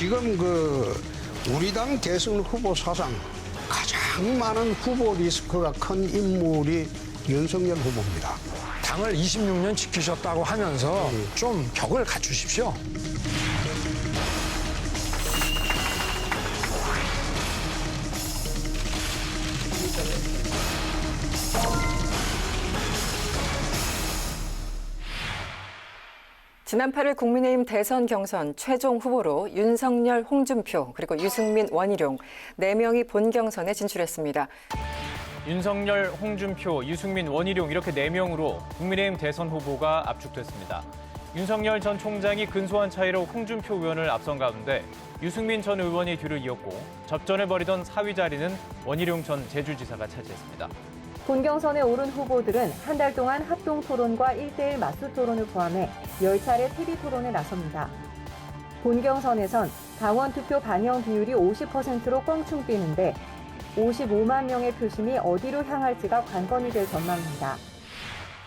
지금 우리 당 대선 후보 사상 가장 많은 후보 리스크가 큰 인물이 윤석열 후보입니다. 당을 26년 지키셨다고 하면서 좀 격을 갖추십시오. 지난 8일 국민의힘 대선 경선 최종 후보로 윤석열, 홍준표, 그리고 유승민, 원희룡 4명이 본경선에 진출했습니다. 윤석열, 홍준표, 유승민, 원희룡 이렇게 4명으로 국민의힘 대선 후보가 압축됐습니다. 윤석열 전 총장이 근소한 차이로 홍준표 의원을 앞선 가운데 유승민 전 의원이 뒤를 이었고 접전을 벌이던 4위 자리는 원희룡 전 제주지사가 차지했습니다. 본경선에 오른 후보들은 한 달 동안 합동 토론과 1대1 맞수 토론을 포함해 10차례 TV 토론에 나섭니다. 본경선에선 당원 투표 반영 비율이 50%로 껑충 뛰는데 55만 명의 표심이 어디로 향할지가 관건이 될 전망입니다.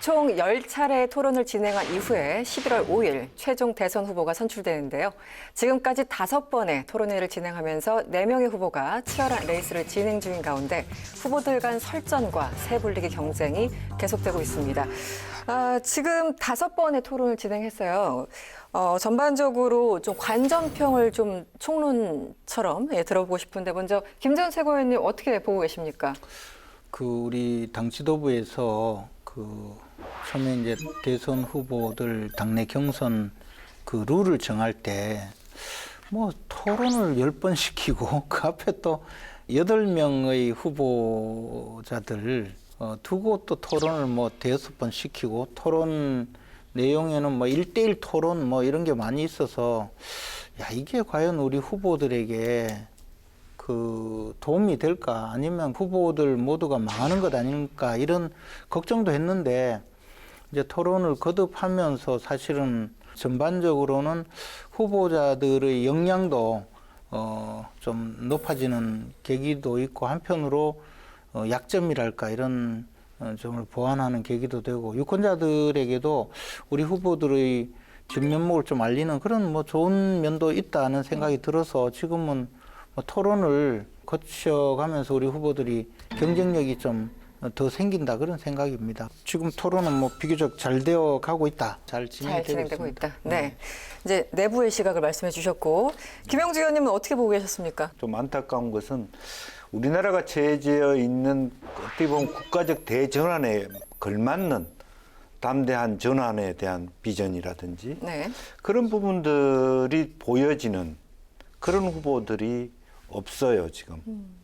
총 10차례 토론을 진행한 이후에 11월 5일 최종 대선 후보가 선출되는데요. 지금까지 5번의 토론회를 진행하면서 4명의 후보가 치열한 레이스를 진행 중인 가운데 후보들 간 설전과 세불리기 경쟁이 계속되고 있습니다. 지금 5번의 토론을 진행했어요. 전반적으로 좀 관전평을 좀 총론처럼 들어보고 싶은데 먼저 김재원 최고위원님 어떻게 보고 계십니까? 우리 당 지도부에서 처음에 이제 대선 후보들 당내 경선 룰을 정할 때 토론을 10번 시키고 그 앞에 또 8명의 후보자들 두고 또 토론을 대여섯 번 시키고 토론 내용에는 1대1 토론 이런 게 많이 있어서 이게 과연 우리 후보들에게 도움이 될까 아니면 후보들 모두가 망하는 것 아닐까 이런 걱정도 했는데 이제 토론을 거듭하면서 사실은 전반적으로는 후보자들의 역량도 좀 높아지는 계기도 있고 한편으로 약점이랄까 이런 점을 보완하는 계기도 되고 유권자들에게도 우리 후보들의 진면목을 좀 알리는 그런 좋은 면도 있다는 생각이 들어서 지금은 토론을 거쳐가면서 우리 후보들이 경쟁력이 좀 더 생긴다 그런 생각입니다. 지금 토론은 비교적 잘 되어 가고 있다. 잘 진행되고 있다. 네. 이제 내부의 시각을 말씀해 주셨고 김영주 의원님은 어떻게 보고 계셨습니까? 좀 안타까운 것은 우리나라가 처해져 있는 어떻게 보면 국가적 대전환에 걸맞는 담대한 전환에 대한 비전이라든지 네. 그런 부분들이 보여지는 그런 후보들이 없어요, 지금.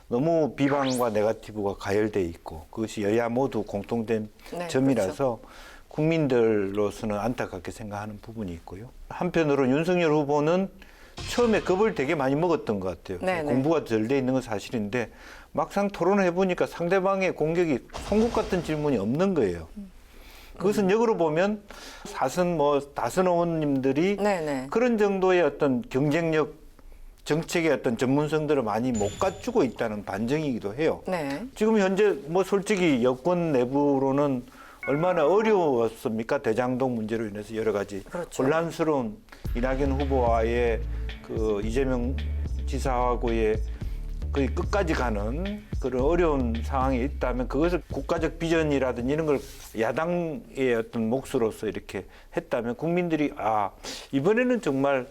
너무 비방과 네거티브가 가열돼 있고 그것이 여야 모두 공통된 점이라서 그렇죠. 국민들로서는 안타깝게 생각하는 부분이 있고요. 한편으로 윤석열 후보는 처음에 겁을 되게 많이 먹었던 것 같아요. 네네. 공부가 덜 돼 있는 건 사실인데 막상 토론을 해보니까 상대방의 공격이 송곳 같은 질문이 없는 거예요. 그것은 역으로 보면 다선 의원님들이 그런 정도의 어떤 경쟁력 정책의 어떤 전문성들을 많이 못 갖추고 있다는 반증이기도 해요. 네. 지금 현재 솔직히 여권 내부로는 얼마나 어려웠습니까? 대장동 문제로 인해서 여러 가지 그렇죠. 혼란스러운 이낙연 후보와의 이재명 지사하고의 거의 끝까지 가는 그런 어려운 상황이 있다면 그것을 국가적 비전이라든지 이런 걸 야당의 어떤 몫으로서 이렇게 했다면 국민들이 이번에는 정말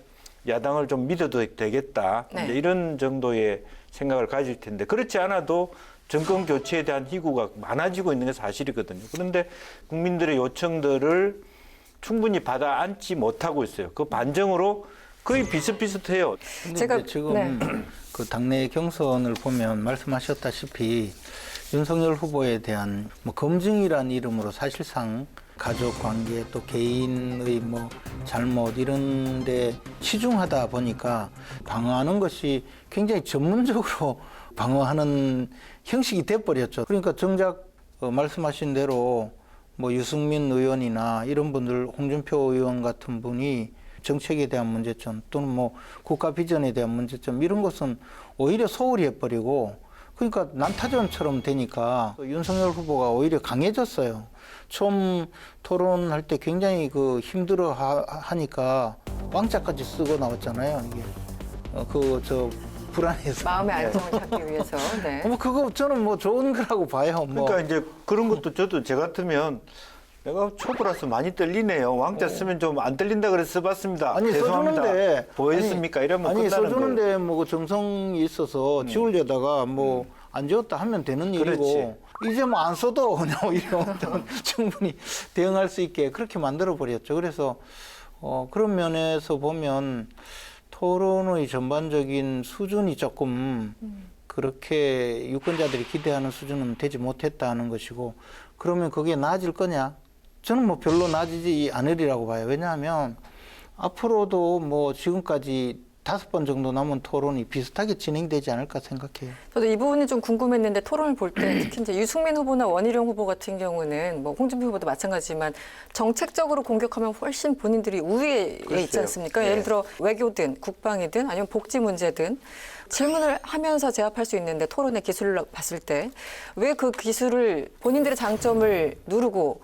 야당을 좀 믿어도 되겠다. 이제 이런 정도의 생각을 가질 텐데 그렇지 않아도 정권 교체에 대한 희구가 많아지고 있는 게 사실이거든요. 그런데 국민들의 요청들을 충분히 받아 안지 못하고 있어요. 그 반증으로 거의 비슷비슷해요. 근데 지금 당내 경선을 보면 말씀하셨다시피 윤석열 후보에 대한 검증이라는 이름으로 사실상 가족 관계 또 개인의 잘못 이런 데 치중하다 보니까 방어하는 것이 굉장히 전문적으로 방어하는 형식이 돼버렸죠. 그러니까 정작 말씀하신 대로 유승민 의원이나 이런 분들 홍준표 의원 같은 분이 정책에 대한 문제점 또는 국가 비전에 대한 문제점 이런 것은 오히려 소홀히 해버리고 그러니까 난타전처럼 되니까 윤석열 후보가 오히려 강해졌어요. 처음 토론할 때 굉장히 힘들어 하니까 왕자까지 쓰고 나왔잖아요. 이게 불안해서. 마음의 안정을 찾기 위해서. 네. 뭐 그거 저는 뭐 좋은 거라고 봐요. 뭐. 그러니까 이제 그런 것도 저도 제 같으면 내가 초보라서 많이 떨리네요. 왕자 쓰면 좀 안 떨린다 그래서 써봤습니다. 아니 죄송합니다. 써주는데 보였습니까? 이러면 아니 끝나는 써주는데 거예요. 뭐 정성이 있어서 지우려다가 뭐 안 지웠다 하면 되는 일이고 이제 뭐 안 써도 그냥 이러면 충분히 대응할 수 있게 그렇게 만들어 버렸죠. 그래서 그런 면에서 보면 토론의 전반적인 수준이 조금 그렇게 유권자들이 기대하는 수준은 되지 못했다는 것이고, 그러면 그게 나아질 거냐? 저는 뭐 별로 나아지지 않으리라고 봐요. 왜냐하면 앞으로도 뭐 지금까지 5번 정도 남은 토론이 비슷하게 진행되지 않을까 생각해요. 저도 이 부분이 좀 궁금했는데 토론을 볼 때 특히 이제 유승민 후보나 원희룡 후보 같은 경우는 뭐 홍준표 후보도 마찬가지지만 정책적으로 공격하면 훨씬 본인들이 우위에 있지 않습니까? 네. 예를 들어 외교든 국방이든 아니면 복지 문제든 질문을 하면서 제압할 수 있는데 토론의 기술을 봤을 때 왜 그 기술을 본인들의 장점을 누르고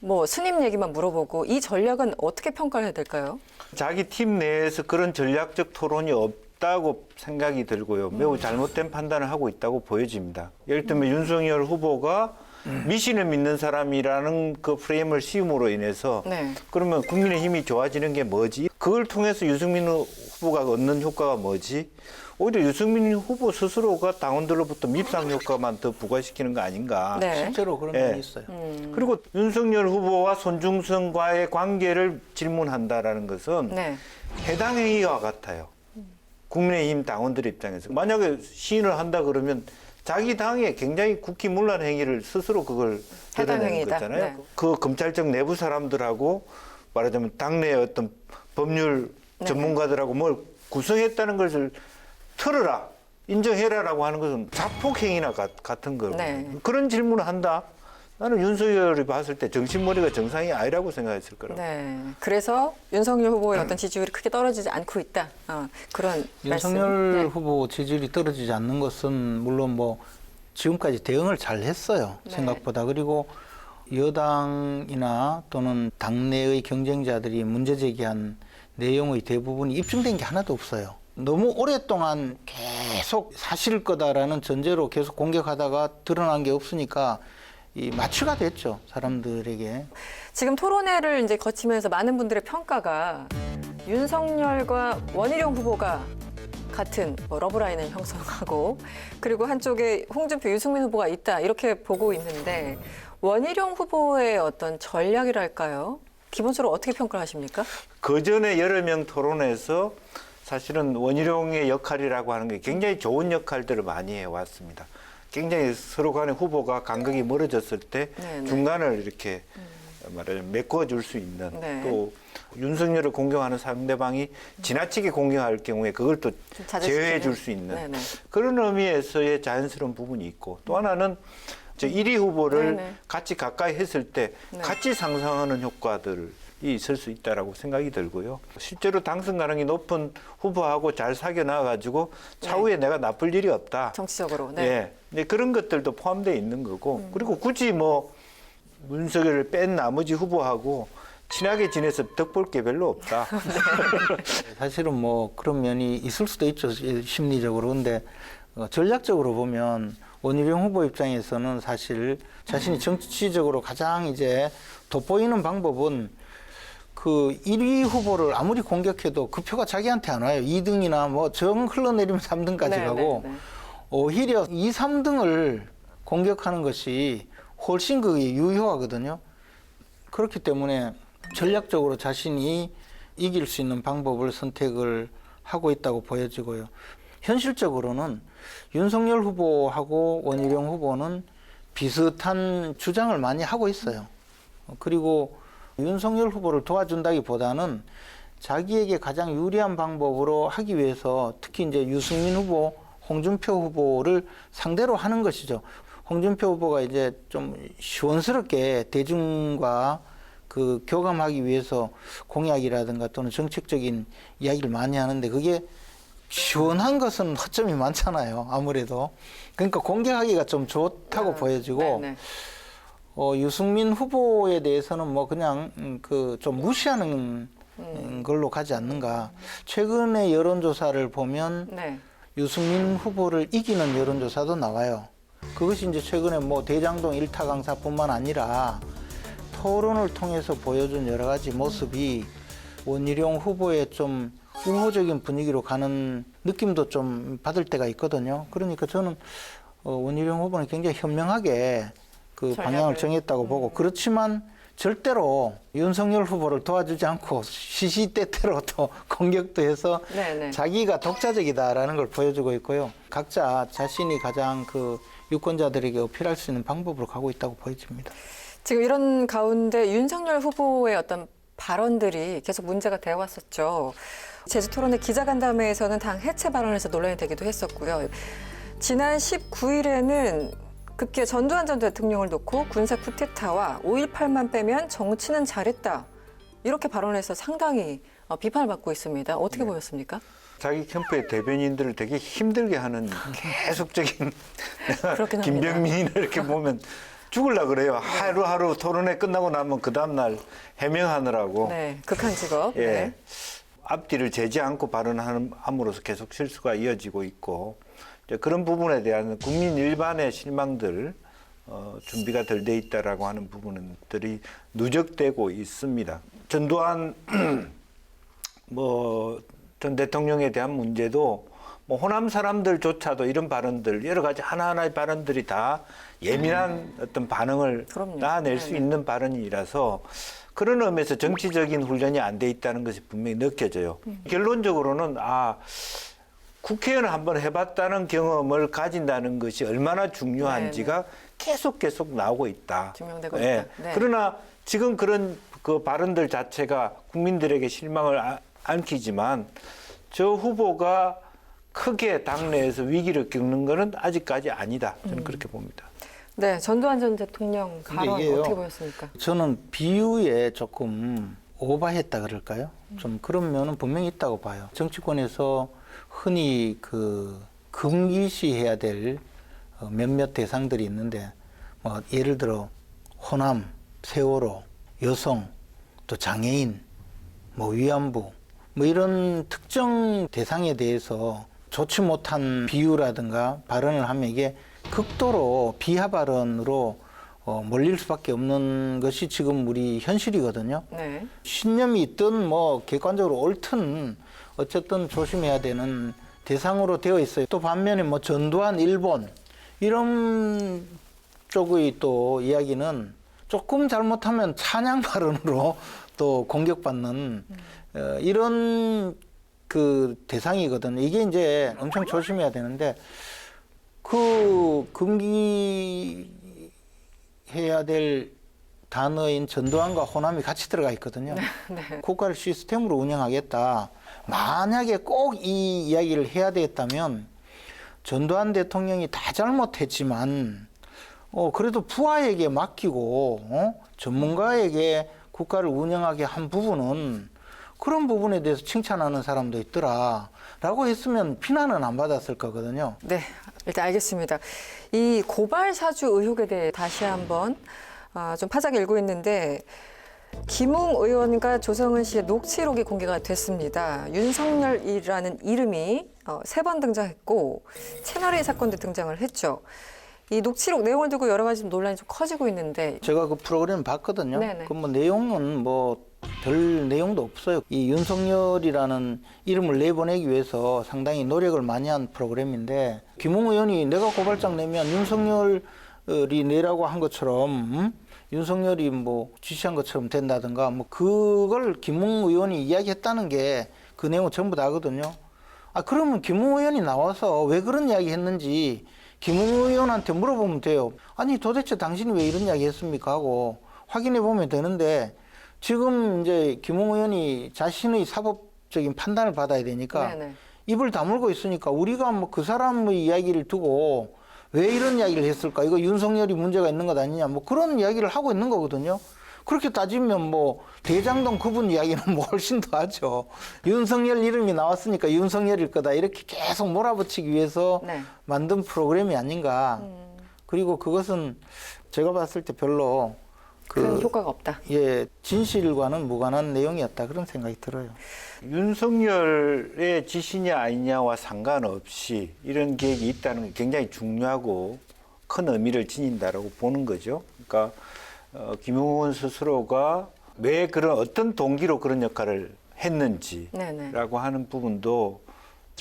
뭐 스님 얘기만 물어보고 이 전략은 어떻게 평가를 해야 될까요? 자기 팀 내에서 그런 전략적 토론이 없다고 생각이 들고요. 매우 잘못된 판단을 하고 있다고 보여집니다. 예를 들면 윤석열 후보가 미신을 믿는 사람이라는 그 프레임을 씌움으로 인해서 네. 그러면 국민의힘이 좋아지는 게 뭐지? 그걸 통해서 유승민 후보가 얻는 효과가 뭐지? 오히려 유승민 후보 스스로가 당원들로부터 밉상 효과만 더 부과시키는 거 아닌가. 네. 실제로 그런 예. 면이 있어요. 그리고 윤석열 후보와 손중성과의 관계를 질문한다라는 것은 네. 해당 행위와 같아요. 국민의힘 당원들 입장에서. 만약에 시인을 한다 그러면 자기 당에 굉장히 국기문란 행위를 스스로 그걸 해당 드러내는 행위다. 거잖아요. 네. 그 검찰청 내부 사람들하고 말하자면 당내의 어떤 법률 네. 전문가들하고 뭘 구성했다는 것을 털어라, 인정해라라고 하는 것은 자폭행위나 같은 거고. 네. 그런 질문을 한다? 나는 윤석열이 봤을 때 정신머리가 정상이 아니라고 생각했을 거라고. 네. 그래서 윤석열 후보의 어떤 지지율이 크게 떨어지지 않고 있다. 그런 윤석열 말씀. 네. 후보 지지율이 떨어지지 않는 것은 물론 뭐 지금까지 대응을 잘 했어요. 네. 생각보다. 그리고 여당이나 또는 당내의 경쟁자들이 문제 제기한 내용의 대부분이 입증된 게 하나도 없어요. 너무 오랫동안 계속 사실일 거다라는 전제로 계속 공격하다가 드러난 게 없으니까 이 마취가 됐죠, 사람들에게. 지금 토론회를 이제 거치면서 많은 분들의 평가가 윤석열과 원희룡 후보가 같은 뭐 러브라인을 형성하고 그리고 한쪽에 홍준표, 유승민 후보가 있다 이렇게 보고 있는데 원희룡 후보의 어떤 전략이랄까요? 기본적으로 어떻게 평가를 하십니까? 그 전에 여러 명 토론에서 사실은 원희룡의 역할이라고 하는 게 굉장히 좋은 역할들을 많이 해왔습니다. 굉장히 서로 간의 후보가 간극이 멀어졌을 때 네네. 중간을 이렇게 말하자면 메꿔줄 수 있는 네. 또 윤석열을 공격하는 상대방이 지나치게 공격할 경우에 그걸 또 자제시키는. 제어해 줄 수 있는 네네. 그런 의미에서의 자연스러운 부분이 있고 또 하나는 저 1위 후보를 네네. 같이 가까이 했을 때 네. 같이 상승하는 효과들이 있을 수 있다라고 생각이 들고요. 실제로 당선 가능이 높은 후보하고 잘 사귀어 나가지고 차후에 내가 나쁠 일이 없다. 정치적으로. 네. 예. 네, 그런 것들도 포함되어 있는 거고 그리고 굳이 뭐 문석열을 뺀 나머지 후보하고 친하게 지내서 덕볼 게 별로 없다. 사실은 뭐 그런 면이 있을 수도 있죠, 심리적으로. 근데 전략적으로 보면 원희룡 후보 입장에서는 사실 자신이 정치적으로 가장 이제 돋보이는 방법은 그 1위 후보를 아무리 공격해도 그 표가 자기한테 안 와요. 2등이나 뭐 정 흘러내리면 3등까지 네, 가고 네, 네. 오히려 2, 3등을 공격하는 것이 훨씬 그게 유효하거든요. 그렇기 때문에 전략적으로 자신이 이길 수 있는 방법을 선택을 하고 있다고 보여지고요. 현실적으로는 윤석열 후보하고 원희룡 후보는 비슷한 주장을 많이 하고 있어요. 그리고 윤석열 후보를 도와준다기보다는 자기에게 가장 유리한 방법으로 하기 위해서 특히 이제 유승민 후보, 홍준표 후보를 상대로 하는 것이죠. 홍준표 후보가 이제 좀 시원스럽게 대중과 그 교감하기 위해서 공약이라든가 또는 정책적인 이야기를 많이 하는데 그게 시원한 것은 허점이 많잖아요. 아무래도. 그러니까 공격하기가 좀 좋다고 보여지고 네, 네. 유승민 후보에 대해서는 뭐 그냥 그 좀 무시하는 걸로 가지 않는가. 최근의 여론조사를 보면 네. 유승민 후보를 이기는 여론조사도 나와요. 그것이 이제 최근에 뭐 대장동 일타 강사뿐만 아니라 토론을 통해서 보여준 여러 가지 모습이 원희룡 후보의 좀 우호적인 분위기로 가는 느낌도 좀 받을 때가 있거든요. 그러니까 저는 원희룡 후보는 굉장히 현명하게 그 방향을 정했다고 보고, 그렇지만 절대로 윤석열 후보를 도와주지 않고 시시때때로 또 공격도 해서 네네. 자기가 독자적이다라는 걸 보여주고 있고요. 각자 자신이 가장 그 유권자들에게 어필할 수 있는 방법으로 가고 있다고 보여집니다. 지금 이런 가운데 윤석열 후보의 어떤 발언들이 계속 문제가 되어 왔었죠. 제주토론회 기자간담회에서는 당 해체 발언에서 논란이 되기도 했었고요. 지난 19일에는 급기야 전두환 전 대통령을 놓고 군사 쿠데타와 5.18만 빼면 정치는 잘했다. 이렇게 발언해서 상당히 비판을 받고 있습니다. 어떻게 보였습니까? 자기 캠프의 대변인들을 되게 힘들게 하는 계속적인 그렇긴 김병민을 이렇게 보면 죽을라 그래요. 하루하루 토론회 끝나고 나면 그 다음날 해명하느라고. 네, 극한 직업. 예. 네. 앞뒤를 재지 않고 발언함으로써 계속 실수가 이어지고 있고, 이제 그런 부분에 대한 국민 일반의 실망들, 준비가 덜 돼 있다라고 하는 부분들이 누적되고 있습니다. 전두환 전 대통령에 대한 문제도 호남 사람들조차도 이런 발언들, 여러 가지 하나하나의 발언들이 다 예민한 어떤 반응을 그럼요. 낳아낼 수 있는 발언이라서 그런 의미에서 정치적인 훈련이 안 돼 있다는 것이 분명히 느껴져요. 결론적으로는 국회의원을 한번 해봤다는 경험을 가진다는 것이 얼마나 중요한지가 계속 나오고 있다. 증명되고 예. 있다. 네. 그러나 지금 그런 그 발언들 자체가 국민들에게 실망을 안기지만 저 후보가 크게 당내에서 위기를 겪는 것은 아직까지 아니다. 저는 그렇게 봅니다. 네, 전두환 전 대통령 발언 이게요, 어떻게 보였습니까? 저는 비유에 조금 오바했다 그럴까요? 좀 그런 면은 분명히 있다고 봐요. 정치권에서 흔히 금기시해야 될 몇몇 대상들이 있는데, 뭐 예를 들어 호남, 세월호, 여성, 또 장애인, 뭐 위안부, 뭐 이런 특정 대상에 대해서 좋지 못한 비유라든가 발언을 하면 이게 극도로 비하 발언으로 몰릴 수밖에 없는 것이 지금 우리 현실이거든요. 네. 신념이 있든 뭐 객관적으로 옳든 어쨌든 조심해야 되는 대상으로 되어 있어요. 또 반면에 뭐 전두환 일본 이런 쪽의 또 이야기는 조금 잘못하면 찬양 발언으로 또 공격받는 이런 그 대상이거든요. 이게 이제 엄청 조심해야 되는데, 그 금기해야 될 단어인 전두환과 호남이 같이 들어가 있거든요. 네. 국가를 시스템으로 운영하겠다. 만약에 꼭 이 이야기를 해야 되겠다면 전두환 대통령이 다 잘못했지만 그래도 부하에게 맡기고 전문가에게 국가를 운영하게 한 부분은 그런 부분에 대해서 칭찬하는 사람도 있더라라고 했으면 비난은 안 받았을 거거든요. 네, 일단 알겠습니다. 이 고발 사주 의혹에 대해 다시 한번 좀 파장이 일고 있는데, 김웅 의원과 조성은 씨의 녹취록이 공개가 됐습니다. 윤석열이라는 이름이 3번 등장했고 채널A 사건도 등장을 했죠. 이 녹취록 내용을 두고 여러 가지 논란이 좀 커지고 있는데, 제가 그 프로그램 봤거든요. 네네. 그 뭐 내용은 뭐 별 내용도 없어요. 이 윤석열이라는 이름을 내보내기 위해서 상당히 노력을 많이 한 프로그램인데, 김웅 의원이 내가 고발장 내면 윤석열이 내라고 한 것처럼 윤석열이 뭐 지시한 것처럼 된다든가 뭐 그걸 김웅 의원이 이야기했다는 게 그 내용은 전부 다거든요. 그러면 김웅 의원이 나와서 왜 그런 이야기 했는지 김웅 의원한테 물어보면 돼요. 아니 도대체 당신이 왜 이런 이야기 했습니까 하고 확인해 보면 되는데, 지금 이제 김웅 의원이 자신의 사법적인 판단을 받아야 되니까 네네. 입을 다물고 있으니까 우리가 뭐 그 사람의 이야기를 두고 왜 이런 이야기를 했을까? 이거 윤석열이 문제가 있는 것 아니냐? 뭐 그런 이야기를 하고 있는 거거든요. 그렇게 따지면 뭐 대장동 그분 이야기는 뭐 훨씬 더 하죠. 윤석열 이름이 나왔으니까 윤석열일 거다. 이렇게 계속 몰아붙이기 위해서 네. 만든 프로그램이 아닌가. 그리고 그것은 제가 봤을 때 별로 큰 효과가 없다. 예, 진실과는 무관한 내용이었다 그런 생각이 들어요. 윤석열의 지시냐 아니냐와 상관없이 이런 계획이 있다는 게 굉장히 중요하고 큰 의미를 지닌다라고 보는 거죠. 그러니까 김용원 스스로가 왜 그런 어떤 동기로 그런 역할을 했는지라고 하는 부분도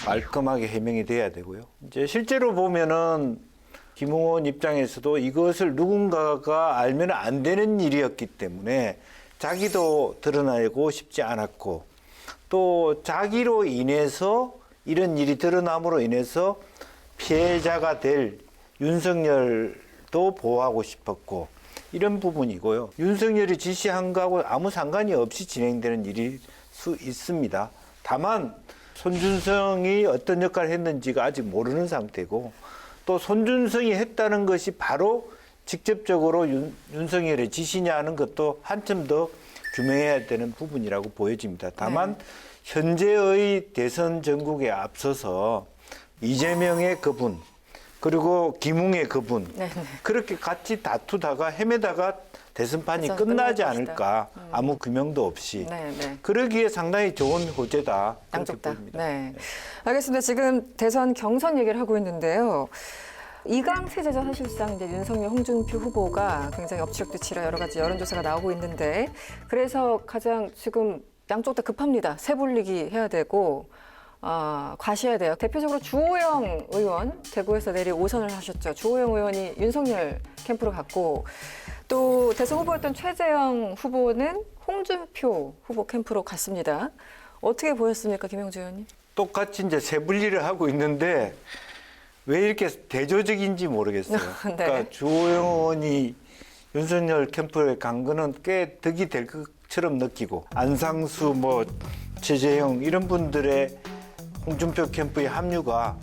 말끔하게 해명이 돼야 되고요. 이제 실제로 보면은 김용원 입장에서도 이것을 누군가가 알면 안 되는 일이었기 때문에 자기도 드러나고 싶지 않았고 또 자기로 인해서 이런 일이 드러남으로 인해서 피해자가 될 윤석열도 보호하고 싶었고 이런 부분이고요. 윤석열이 지시한 거하고 아무 상관이 없이 진행되는 일일 수 있습니다. 다만 손준성이 어떤 역할을 했는지가 아직 모르는 상태고 또 손준성이 했다는 것이 바로 직접적으로 윤석열의 지시냐 하는 것도 한참 더 규명해야 되는 부분이라고 보여집니다. 다만 현재의 대선 전국에 앞서서 이재명의 그분 그리고 김웅의 그분 그렇게 같이 다투다가 헤매다가 대선판이 끝나지 않을까 아무 규명도 없이 그러기에 상당히 좋은 호재다 그렇게 양쪽 다. 보입니다. 네. 알겠습니다. 지금 대선 경선 얘기를 하고 있는데요. 이강 세제죠. 사실상 이제 윤석열, 홍준표 후보가 굉장히 엎치락뒤치락 여러 가지 여론조사가 나오고 있는데 그래서 가장 지금 양쪽 다 급합니다. 세불리기 해야 되고 과시해야 돼요. 대표적으로 주호영 의원 대구에서 내리 5선을 하셨죠. 주호영 의원이 윤석열 캠프로 갔고 또 대선 후보였던 최재형 후보는 홍준표 후보 캠프로 갔습니다. 어떻게 보였습니까, 김영주 의원님? 똑같이 이제 세분리를 하고 있는데 왜 이렇게 대조적인지 모르겠어요. 네. 그러니까 주호영 의원이 윤석열 캠프에 간 거는 꽤 득이 될 것처럼 느끼고 안상수 최재형 이런 분들의 홍준표 캠프의 합류가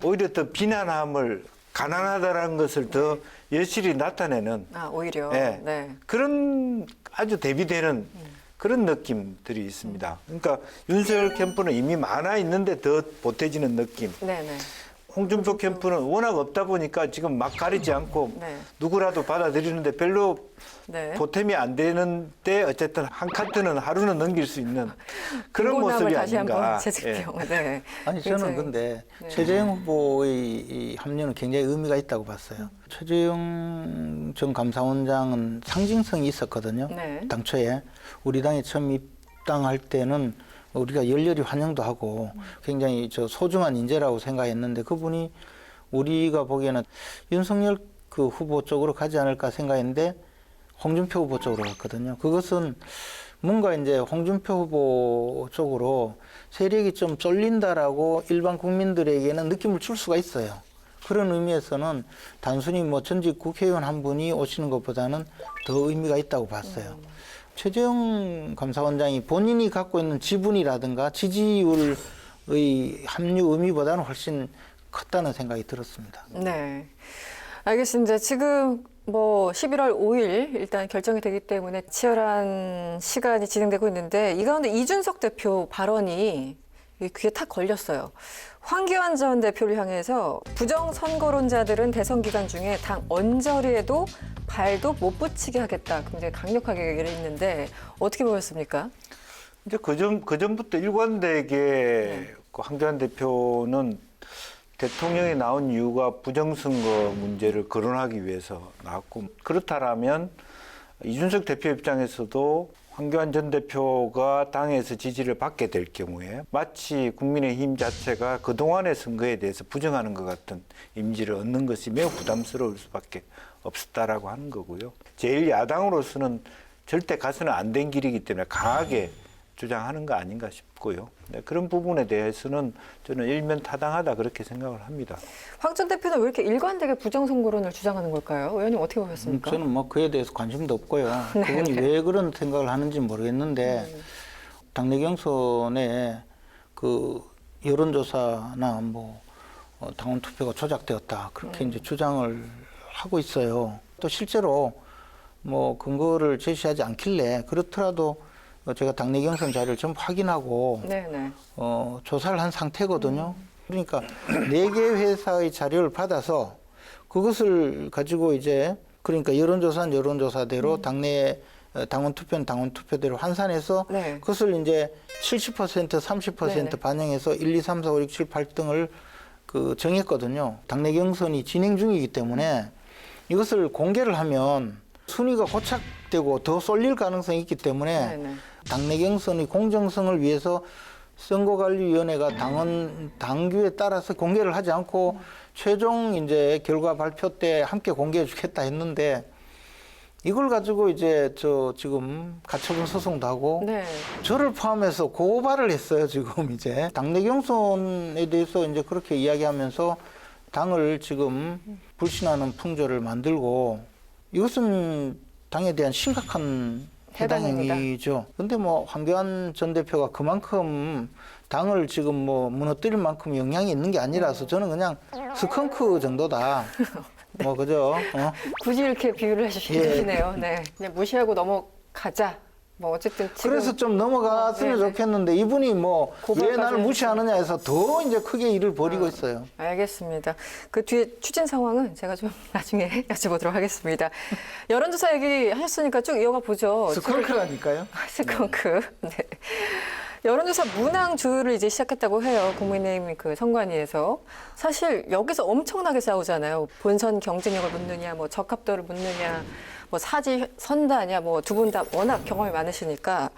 오히려 더 비난함을 가난하다라는 것을 더 여실히 나타내는 오히려 네. 그런 아주 대비되는 그런 느낌들이 있습니다. 그러니까 윤석열 캠프는 이미 많아 있는데 더 보태지는 느낌. 네네. 홍준표 캠프는 워낙 없다 보니까 지금 막 가리지 않고 누구라도 받아들이는데 별로 보탬이 안 되는데 어쨌든 한 카트는 하루는 넘길 수 있는 그런 모습이 다시 아닌가. 한번 채찍병. 네. 아니 저는 근데 최재형 후보의 이 합류는 굉장히 의미가 있다고 봤어요. 최재형 전 감사원장은 상징성이 있었거든요. 당초에 우리 당에 처음 입당할 때는 우리가 열렬히 환영도 하고 굉장히 소중한 인재라고 생각했는데 그분이 우리가 보기에는 윤석열 그 후보 쪽으로 가지 않을까 생각했는데 홍준표 후보 쪽으로 갔거든요. 그것은 뭔가 이제 홍준표 후보 쪽으로 세력이 좀 쏠린다라고 일반 국민들에게는 느낌을 줄 수가 있어요. 그런 의미에서는 단순히 전직 국회의원 한 분이 오시는 것보다는 더 의미가 있다고 봤어요. 최재형 감사원장이 본인이 갖고 있는 지분이라든가 지지율의 합류 의미보다는 훨씬 컸다는 생각이 들었습니다. 네. 알겠습니다. 지금 11월 5일 일단 결정이 되기 때문에 치열한 시간이 진행되고 있는데 이 가운데 이준석 대표 발언이 귀에 탁 걸렸어요. 황교안 전 대표를 향해서 부정선거론자들은 대선 기간 중에 당 언저리에도 발도 못 붙이게 하겠다. 굉장히 강력하게 얘기를 했는데 어떻게 보였습니까? 이제 그 전부터 일관되게 그 황교안 대표는 대통령이 나온 이유가 부정선거 문제를 거론하기 위해서 나왔고 그렇다라면 이준석 대표 입장에서도 황교안 전 대표가 당에서 지지를 받게 될 경우에 마치 국민의힘 자체가 그동안의 선거에 대해서 부정하는 것 같은 이미지를 얻는 것이 매우 부담스러울 수밖에 없었다라고 하는 거고요. 제1야당으로서는 절대 가서는 안 된 길이기 때문에 강하게 주장하는 거 아닌가 싶고요. 네, 그런 부분에 대해서는 저는 일면 타당하다 그렇게 생각을 합니다. 황 전 대표는 왜 이렇게 일관되게 부정선거론을 주장하는 걸까요? 의원님 어떻게 보셨습니까? 저는 그에 대해서 관심도 없고요. 그분이 왜 그런 생각을 하는지 모르겠는데 당내 경선에 그 여론조사나 당원 투표가 조작되었다 그렇게 이제 주장을 하고 있어요. 또 실제로 근거를 제시하지 않길래 그렇더라도 제가 당내 경선 자료를 전부 확인하고 조사를 한 상태거든요. 그러니까 4개 회사의 자료를 받아서 그것을 가지고 이제 그러니까 여론조사는 여론조사대로 당내 당원 투표는 당원 투표대로 환산해서 네. 그것을 이제 70%, 30% 네네. 반영해서 1, 2, 3, 4, 5, 6, 7, 8등을 그 정했거든요. 당내 경선이 진행 중이기 때문에 이것을 공개를 하면 순위가 고착되고 더 쏠릴 가능성이 있기 때문에 네네. 당내 경선의 공정성을 위해서 선거관리위원회가 당규에 따라서 공개를 하지 않고 최종 이제 결과 발표 때 함께 공개해 주겠다 했는데 이걸 가지고 이제 지금 가처분 소송도 하고 네. 저를 포함해서 고발을 했어요. 지금 이제 당내 경선에 대해서 이제 그렇게 이야기하면서 당을 지금 불신하는 풍조를 만들고 이것은 당에 대한 심각한 해당 해당입니다. 행위죠. 근데 뭐 황교안 전 대표가 그만큼 당을 지금 뭐 무너뜨릴 만큼 영향이 있는 게 아니라서 저는 그냥 스컹크 정도다. 뭐 그죠? 굳이 이렇게 비유를 예. 해주시네요. 네. 그냥 무시하고 넘어가자. 뭐 어쨌든 지금 그래서 좀 넘어갔으면 네네. 좋겠는데 이분이 뭐 왜 고발까지 나를 무시하느냐 해서 더 이제 크게 일을 벌이고 있어요. 알겠습니다. 그 뒤에 추진 상황은 제가 좀 나중에 여쭤보도록 하겠습니다. 여론조사 얘기하셨으니까 쭉 이어가 보죠. 스컹크라니까요. 스컹크. 네. 여론조사 문항 조율을 이제 시작했다고 해요. 국민의힘 그 선관위에서. 사실 여기서 엄청나게 싸우잖아요. 본선 경쟁력을 묻느냐, 뭐 적합도를 묻느냐, 뭐 사지 선다냐, 뭐 두 분 다 워낙 경험이 많으시니까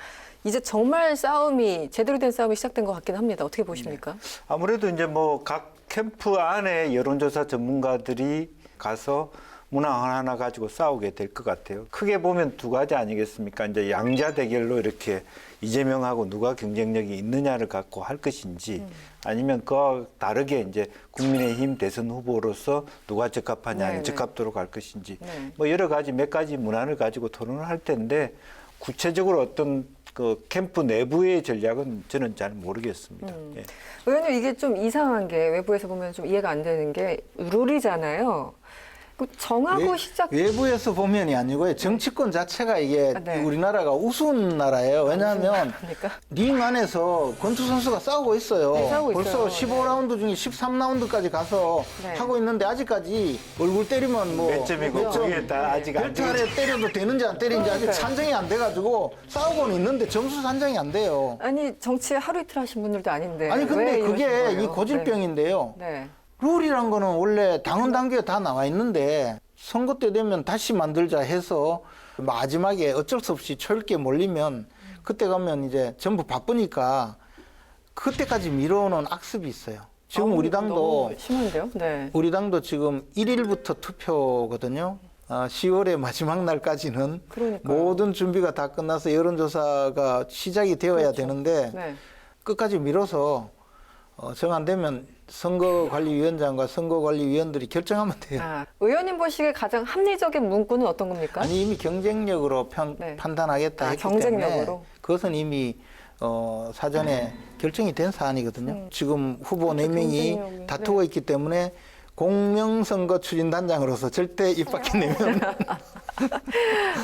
이제 정말 싸움이 제대로 된 싸움이 시작된 것 같긴 합니다. 어떻게 보십니까? 아무래도 이제 뭐 각 캠프 안에 여론조사 전문가들이 가서 문항 하나 가지고 싸우게 될 것 같아요. 크게 보면 두 가지 아니겠습니까? 이제 양자 대결로 이렇게 이재명하고 누가 경쟁력이 있느냐를 갖고 할 것인지 아니면 그와 다르게 이제 국민의힘 대선 후보로서 누가 적합하냐, 네네. 적합도로 갈 것인지 네. 뭐 여러 가지 몇 가지 문안을 가지고 토론을 할 텐데 구체적으로 어떤 그 캠프 내부의 전략은 저는 잘 모르겠습니다. 예. 의원님 이게 좀 이상한 게 외부에서 보면 좀 이해가 안 되는 게 룰이잖아요. 그 정하고 시작. 외부에서 보면이 아니고요. 정치권 자체가 이게 네. 우리나라가 우스운 나라예요. 왜냐하면 그러니까 링 안에서 권투 선수가 싸우고 있어요. 네, 싸우고 벌써 있어요. 15라운드 중에 13라운드까지 가서 네. 하고 있는데 아직까지 얼굴 때리면 뭐 몇 점이고 몇 점, 그게 다 아직 안 벨트 아래 때려도 되는지 안 되는지 아직 그러니까요. 산정이 안 돼가지고 싸우고는 있는데 점수 산정이 안 돼요. 아니 정치에 하루 이틀 하신 분들도 아닌데. 아니 근데 왜 이러신 그게 거예요? 이 고질병인데요. 네. 룰이란 거는 원래 당헌 당규에 다 나와 있는데 선거 때 되면 다시 만들자 해서 마지막에 어쩔 수 없이 초읽기에 몰리면 그때 가면 이제 전부 바쁘니까 그때까지 미뤄오는 악습이 있어요. 지금 우리 당도 너무 심한데요? 네. 우리 당도 지금 1일부터 투표거든요. 10월의 마지막 날까지는 그러니까요. 모든 준비가 다 끝나서 여론조사가 시작이 되어야 되는데 네. 끝까지 미뤄서 정 안 되면 선거관리위원장과 선거관리위원들이 결정하면 돼요. 아, 의원님 보시기에 가장 합리적인 문구는 어떤 겁니까? 아니 이미 경쟁력으로 네. 판단하겠다 아, 했기 경쟁력으로? 때문에 그것은 이미 사전에 결정이 된 사안이거든요. 지금 후보 4명이 경쟁력이, 다투고 있기 때문에 공명선거 추진단장으로서 절대 입 밖에 내면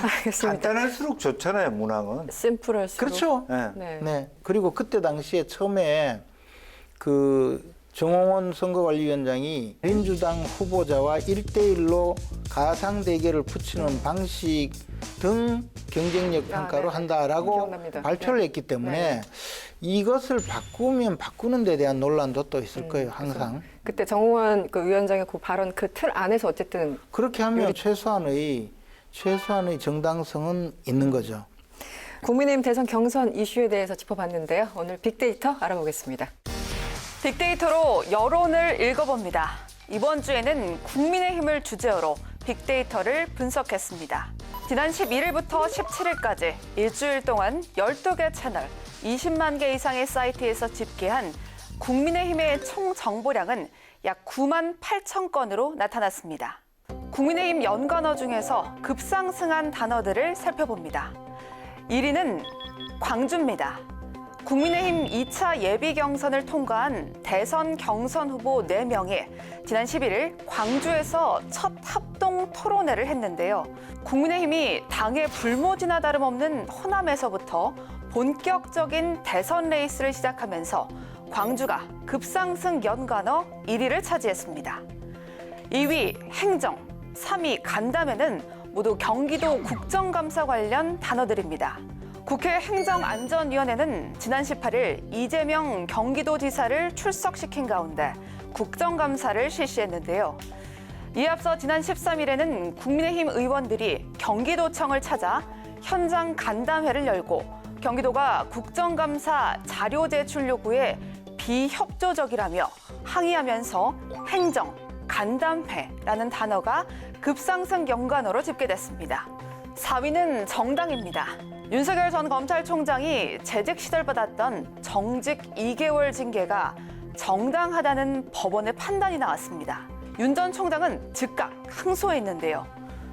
알겠습니다. 간단할수록 좋잖아요, 문항은. 심플할수록. 그렇죠. 네. 네. 네. 그리고 그때 당시에 처음에 그 정홍원 선거관리위원장이 민주당 후보자와 1대1로 가상 대결을 붙이는 방식 등 경쟁력 평가로 네네. 한다라고 기억납니다. 발표를 네. 했기 때문에 네. 이것을 바꾸면 바꾸는 데 대한 논란도 또 있을 거예요, 항상. 그때 정호원 그 위원장의 그 발언 그 틀 안에서 어쨌든 그렇게 하면 최소한의 정당성은 있는 거죠. 국민의힘 대선 경선 이슈에 대해서 짚어봤는데요. 오늘 빅데이터 알아보겠습니다. 빅데이터로 여론을 읽어봅니다. 이번 주에는 국민의힘을 주제어로 빅데이터를 분석했습니다. 지난 11일부터 17일까지 일주일 동안 12개 채널, 20만 개 이상의 사이트에서 집계한 국민의힘의 총 정보량은 약 9만 8천 건으로 나타났습니다. 국민의힘 연관어 중에서 급상승한 단어들을 살펴봅니다. 1위는 광주입니다. 국민의힘 2차 예비 경선을 통과한 대선 경선 후보 4명이 지난 11일 광주에서 첫 합동 토론회를 했는데요. 국민의힘이 당의 불모지나 다름없는 호남에서부터 본격적인 대선 레이스를 시작하면서 광주가 급상승 연관어 1위를 차지했습니다. 2위 행정, 3위 간담회는 모두 경기도 국정감사 관련 단어들입니다. 국회 행정안전위원회는 지난 18일 이재명 경기도지사를 출석시킨 가운데 국정감사를 실시했는데요. 이에 앞서 지난 13일에는 국민의힘 의원들이 경기도청을 찾아 현장 간담회를 열고 경기도가 국정감사 자료 제출 요구에 비협조적이라며 항의하면서 행정, 간담회라는 단어가 급상승 연관어로 집계됐습니다. 4위는 정당입니다. 윤석열 전 검찰총장이 재직 시절 받았던 정직 2개월 징계가 정당하다는 법원의 판단이 나왔습니다. 윤 전 총장은 즉각 항소했는데요.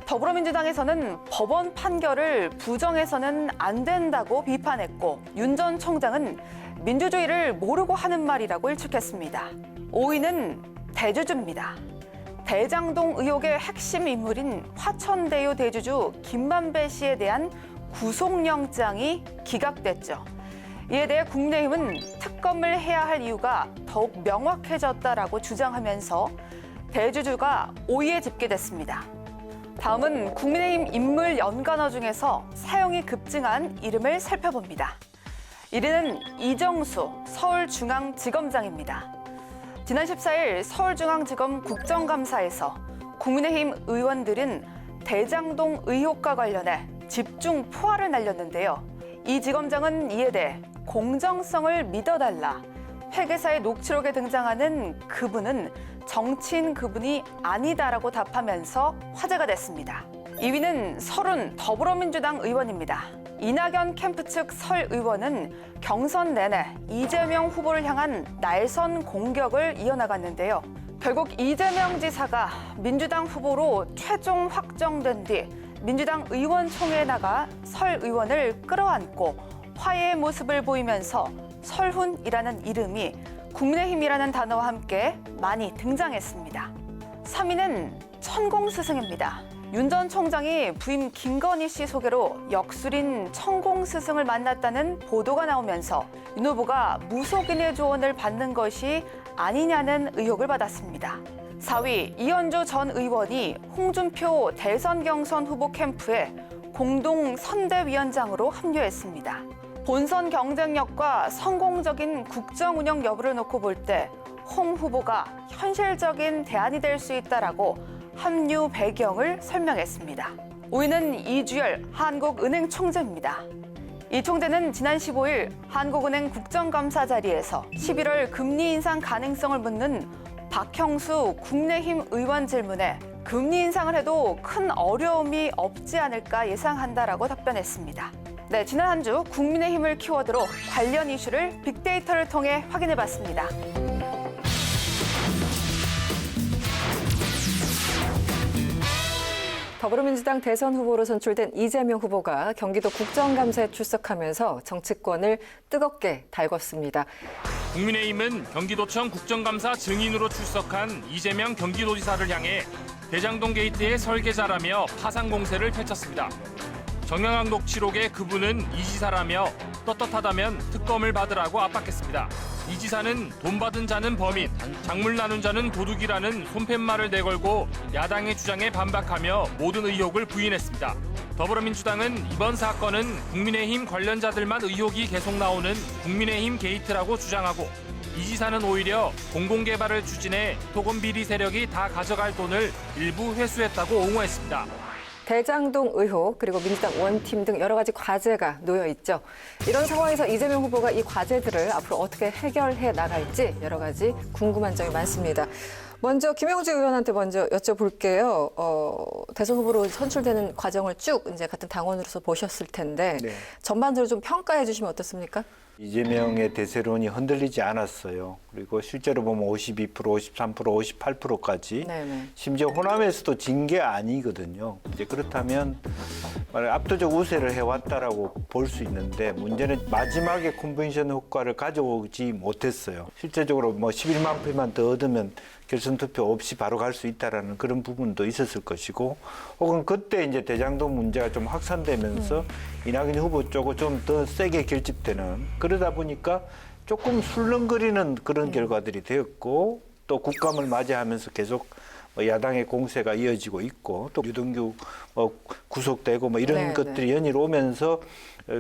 더불어민주당에서는 법원 판결을 부정해서는 안 된다고 비판했고 윤 전 총장은 민주주의를 모르고 하는 말이라고 일축했습니다. 5위는 대주주입니다. 대장동 의혹의 핵심 인물인 화천대유 대주주 김만배 씨에 대한 구속영장이 기각됐죠. 이에 대해 국민의힘은 특검을 해야 할 이유가 더욱 명확해졌다라고 주장하면서 대주주가 5위에 집계됐습니다. 다음은 국민의힘 인물 연관어 중에서 사용이 급증한 이름을 살펴봅니다. 1위는 이정수 서울중앙지검장입니다. 지난 14일 서울중앙지검 국정감사에서 국민의힘 의원들은 대장동 의혹과 관련해 집중 포화를 날렸는데요. 이 지검장은 이에 대해 공정성을 믿어달라. 회계사의 녹취록에 등장하는 그분은 정치인 그분이 아니다라고 답하면서 화제가 됐습니다. 2위는 설훈 더불어민주당 의원입니다. 이낙연 캠프 측 설 의원은 경선 내내 이재명 후보를 향한 날선 공격을 이어나갔는데요. 결국 이재명 지사가 민주당 후보로 최종 확정된 뒤 민주당 의원총회에 나가 설 의원을 끌어안고 화해의 모습을 보이면서 설훈이라는 이름이 국민의힘이라는 단어와 함께 많이 등장했습니다. 3위는 천공스승입니다. 윤 전 총장이 부인 김건희 씨 소개로 역술인 천공스승을 만났다는 보도가 나오면서 윤 후보가 무속인의 조언을 받는 것이 아니냐는 의혹을 받았습니다. 4위 이현주 전 의원이 홍준표 대선 경선 후보 캠프에 공동 선대위원장으로 합류했습니다. 본선 경쟁력과 성공적인 국정 운영 여부를 놓고 볼 때 홍 후보가 현실적인 대안이 될 수 있다라고 합류 배경을 설명했습니다. 5위는 이주열 한국은행 총재입니다. 이 총재는 지난 15일 한국은행 국정감사 자리에서 11월 금리 인상 가능성을 묻는 박형수 국민의힘 의원 질문에 금리 인상을 해도 큰 어려움이 없지 않을까 예상한다라고 답변했습니다. 네, 지난 한 주 국민의힘을 키워드로 관련 이슈를 빅데이터를 통해 확인해봤습니다. 더불어민주당 대선 후보로 선출된 이재명 후보가 경기도 국정감사에 출석하면서 정치권을 뜨겁게 달궜습니다. 국민의힘은 경기도청 국정감사 증인으로 출석한 이재명 경기도지사를 향해 대장동 게이트의 설계자라며 파상 공세를 펼쳤습니다. 정영학 녹취록에 그분은 이 지사라며 떳떳하다면 특검을 받으라고 압박했습니다. 이 지사는 돈 받은 자는 범인, 작물 나눈 자는 도둑이라는 손팻말을 내걸고 야당의 주장에 반박하며 모든 의혹을 부인했습니다. 더불어민주당은 이번 사건은 국민의힘 관련자들만 의혹이 계속 나오는 국민의힘 게이트라고 주장하고 이 지사는 오히려 공공개발을 추진해 토건 비리 세력이 다 가져갈 돈을 일부 회수했다고 옹호했습니다. 대장동 의혹 그리고 민주당 원팀 등 여러 가지 과제가 놓여 있죠. 이런 상황에서 이재명 후보가 이 과제들을 앞으로 어떻게 해결해 나갈지 여러 가지 궁금한 점이 많습니다. 먼저 김영주 의원한테 먼저 여쭤볼게요. 대선 후보로 선출되는 과정을 쭉 이제 같은 당원으로서 보셨을 텐데 네. 전반적으로 좀 평가해 주시면 어떻습니까? 이재명의 대세론이 흔들리지 않았어요. 그리고 실제로 보면 52%, 53%, 58%까지 네네. 심지어 호남에서도 진 게 아니거든요. 이제 그렇다면 압도적 우세를 해왔다라고 볼 수 있는데 문제는 마지막에 컨벤션 효과를 가져오지 못했어요. 실제적으로 뭐 11만 표만 더 얻으면 결선 투표 없이 바로 갈 수 있다라는 그런 부분도 있었을 것이고, 혹은 그때 이제 대장동 문제가 좀 확산되면서 이낙연 후보 쪽으로 좀 더 세게 결집되는, 그러다 보니까 조금 술렁거리는 그런 결과들이 되었고, 또 국감을 맞이하면서 계속 야당의 공세가 이어지고 있고 또 유동규 구속되고 뭐 이런 네, 것들이 연일 오면서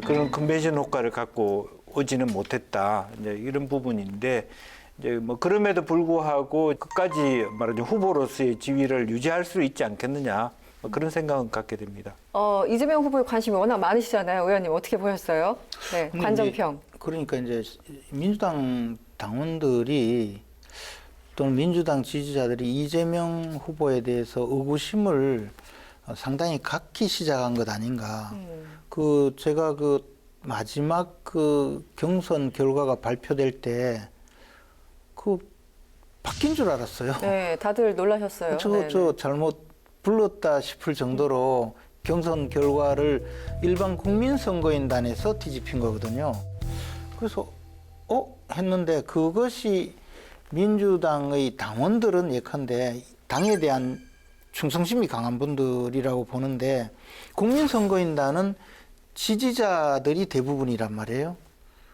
그런 컨벤션 효과를 갖고 오지는 못했다. 이제 이런 부분인데 이제 뭐 그럼에도 불구하고 끝까지 말하자면 후보로서의 지위를 유지할 수 있지 않겠느냐. 뭐 그런 생각은 갖게 됩니다. 이재명 후보에 관심이 워낙 많으시잖아요. 의원님 어떻게 보셨어요? 네, 근데 관전평. 그러니까 이제 민주당 당원들이 또는 민주당 지지자들이 이재명 후보에 대해서 의구심을 상당히 갖기 시작한 것 아닌가. 제가 마지막 경선 결과가 발표될 때 바뀐 줄 알았어요. 네, 다들 놀라셨어요. 저 잘못 불렀다 싶을 정도로 경선 결과를 일반 국민선거인단에서 뒤집힌 거거든요. 그래서 했는데 그것이 민주당의 당원들은 예컨대 당에 대한 충성심이 강한 분들이라고 보는데 국민선거인단은 지지자들이 대부분이란 말이에요.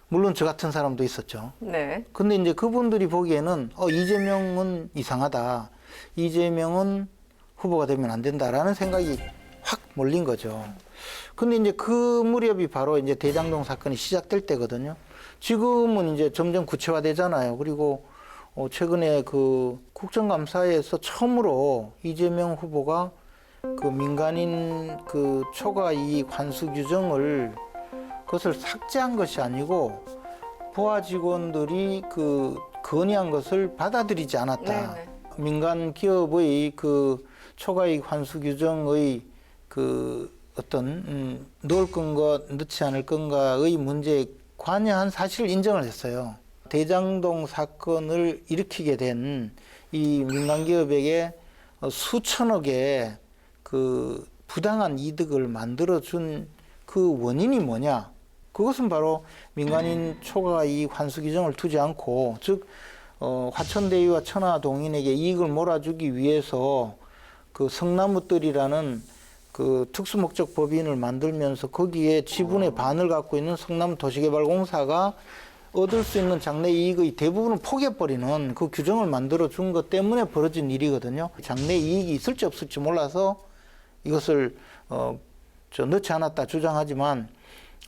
물론 저 같은 사람도 있었죠. 네. 근데 이제 그분들이 보기에는 이재명은 이상하다. 이재명은 후보가 되면 안 된다라는 생각이 확 몰린 거죠. 근데 이제 그 무렵이 바로 이제 대장동 사건이 시작될 때거든요. 지금은 이제 점점 구체화되잖아요. 그리고 최근에 국정감사에서 처음으로 이재명 후보가 민간인 초과 이익 환수 규정을 그것을 삭제한 것이 아니고 부하 직원들이 건의한 것을 받아들이지 않았다. 네네. 민간 기업의 초과이익 환수 규정의 어떤 넣을 건가 넣지 않을 건가의 문제에 관여한 사실을 인정을 했어요. 대장동 사건을 일으키게 된 이 민간 기업에게 수천억의 부당한 이득을 만들어준 그 원인이 뭐냐? 그것은 바로 민간인 초과이익 환수 규정을 두지 않고, 즉 화천대유와 천하동인에게 이익을 몰아주기 위해서 성나무뜰이라는 특수목적 법인을 만들면서 거기에 지분의 반을 갖고 있는 성남도시개발공사가 얻을 수 있는 장래 이익의 대부분을 포기해버리는 그 규정을 만들어준 것 때문에 벌어진 일이거든요. 장래 이익이 있을지 없을지 몰라서 이것을 넣지 않았다 주장하지만,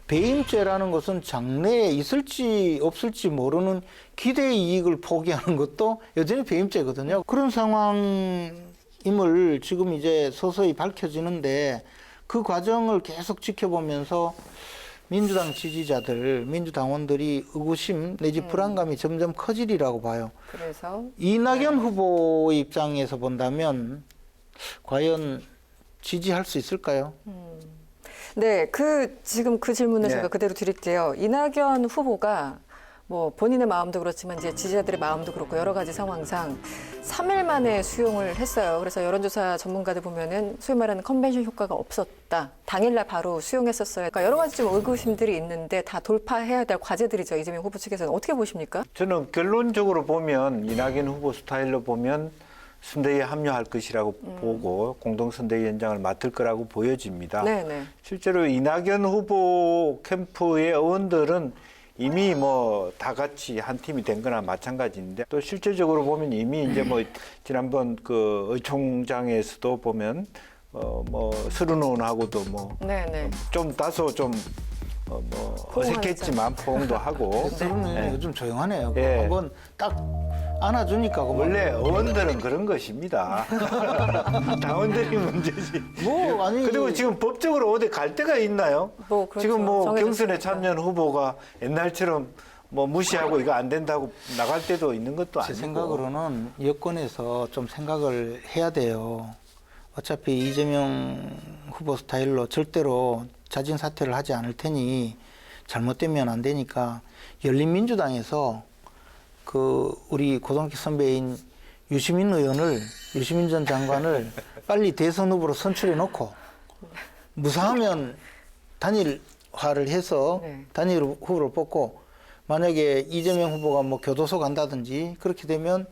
배임죄라는 것은 장래에 있을지 없을지 모르는 기대 이익을 포기하는 것도 여전히 배임죄거든요. 그런 상황임을 지금 이제 서서히 밝혀지는데, 그 과정을 계속 지켜보면서 민주당 지지자들, 민주당원들이 의구심 내지 불안감이 점점 커지리라고 봐요. 그래서 이낙연 후보의 입장에서 본다면 과연 지지할 수 있을까요? 네, 지금 그 질문을 네. 제가 그대로 드릴게요. 이낙연 후보가 뭐 본인의 마음도 그렇지만 이제 지지자들의 마음도 그렇고 여러 가지 상황상 3일 만에 수용을 했어요. 그래서 여론조사 전문가들 보면은 소위 말하는 컨벤션 효과가 없었다. 당일날 바로 수용했었어요. 그러니까 여러 가지 좀 의구심들이 있는데 다 돌파해야 될 과제들이죠. 이재명 후보 측에서는 어떻게 보십니까? 저는 결론적으로 보면 이낙연 후보 스타일로 보면 선대위에 합류할 것이라고 보고 공동선대위원장을 맡을 거라고 보여집니다. 네네. 실제로 이낙연 후보 캠프의 의원들은 이미 뭐 다 같이 한 팀이 된 거나 마찬가지인데, 또 실질적으로 보면 이미 이제 뭐 지난번 의총장에서도 보면 뭐 서른 의원하고도 뭐 네네. 좀 다소 좀 어색했지만 포옹도 하고. 그러네. 요즘 조용하네요. 예. 한번 딱 안아주니까 원래 의원들은 그런 것입니다. 당원들이 문제지. 아니 그리고 지금 법적으로 어디 갈 데가 있나요? 뭐 그렇죠. 지금 뭐 정해졌으니까. 경선에 참여한 후보가 옛날처럼 뭐 무시하고 이거 안 된다고 나갈 때도 있는 것도 제 아니고. 생각으로는 여권에서 좀 생각을 해야 돼요. 어차피 이재명 후보 스타일로 절대로 자진 사퇴를 하지 않을 테니 잘못되면 안 되니까 열린민주당에서 우리 고등학교 선배인 유시민 전 장관을 빨리 대선 후보로 선출해 놓고 무사하면 단일화를 해서 네. 단일 후보를 뽑고, 만약에 이재명 후보가 뭐 교도소 간다든지 그렇게 되면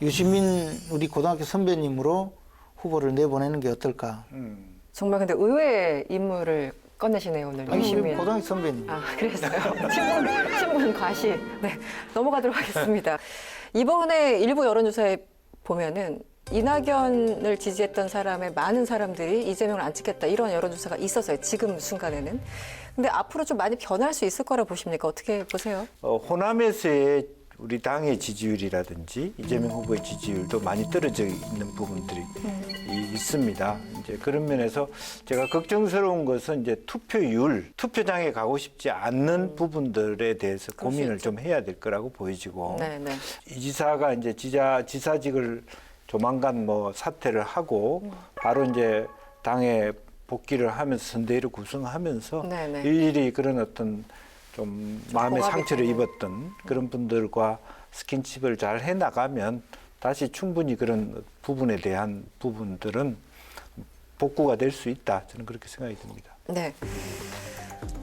유시민 우리 고등학교 선배님으로 후보를 내보내는 게 어떨까? 정말 근데 의외의 인물을 꺼내시네요, 오늘. 아니 우리 유시민. 고등학교 선배님. 아, 그랬어요. 친분 과시. 네, 넘어가도록 하겠습니다. 이번에 일부 여론조사에 보면은 이낙연을 지지했던 사람의 많은 사람들이 이재명을 안 찍겠다 이런 여론조사가 있었어요. 지금 순간에는. 근데 앞으로 좀 많이 변할 수 있을 거라 보십니까? 어떻게 보세요? 호남에서의 우리 당의 지지율이라든지 이재명 후보의 지지율도 많이 떨어져 있는 부분들이 있습니다. 이제 그런 면에서 제가 걱정스러운 것은 이제 투표율, 투표장에 가고 싶지 않는 부분들에 대해서 고민을 좀 해야 될 거라고 보여지고 네네. 이 지사가 이제 지사직을 조만간 뭐 사퇴를 하고 바로 이제 당에 복귀를 하면서 선대위를 구성하면서 네네. 일일이 그런 어떤 좀 마음의 봉합이 상처를 되는. 입었던 그런 분들과 스킨십을 잘 해나가면 다시 충분히 그런 부분에 대한 부분들은 복구가 될 수 있다. 저는 그렇게 생각이 듭니다. 네.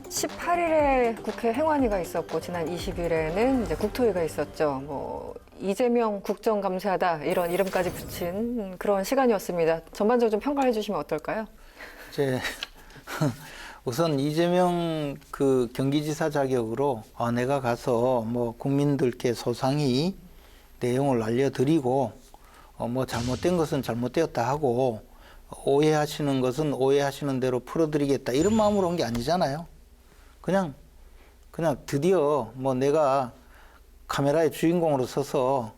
18일에 국회 행안위가 있었고 지난 20일에는 이제 국토위가 있었죠. 뭐 이재명 국정감사다 이런 이름까지 붙인 그런 시간이었습니다. 전반적으로 좀 평가해 주시면 어떨까요? 이제 우선 이재명 그 경기지사 자격으로 내가 가서 뭐 국민들께 소상히 내용을 알려드리고 뭐 잘못된 것은 잘못되었다 하고 오해하시는 것은 오해하시는 대로 풀어드리겠다 이런 마음으로 온 게 아니잖아요. 그냥 드디어 뭐 내가 카메라의 주인공으로 서서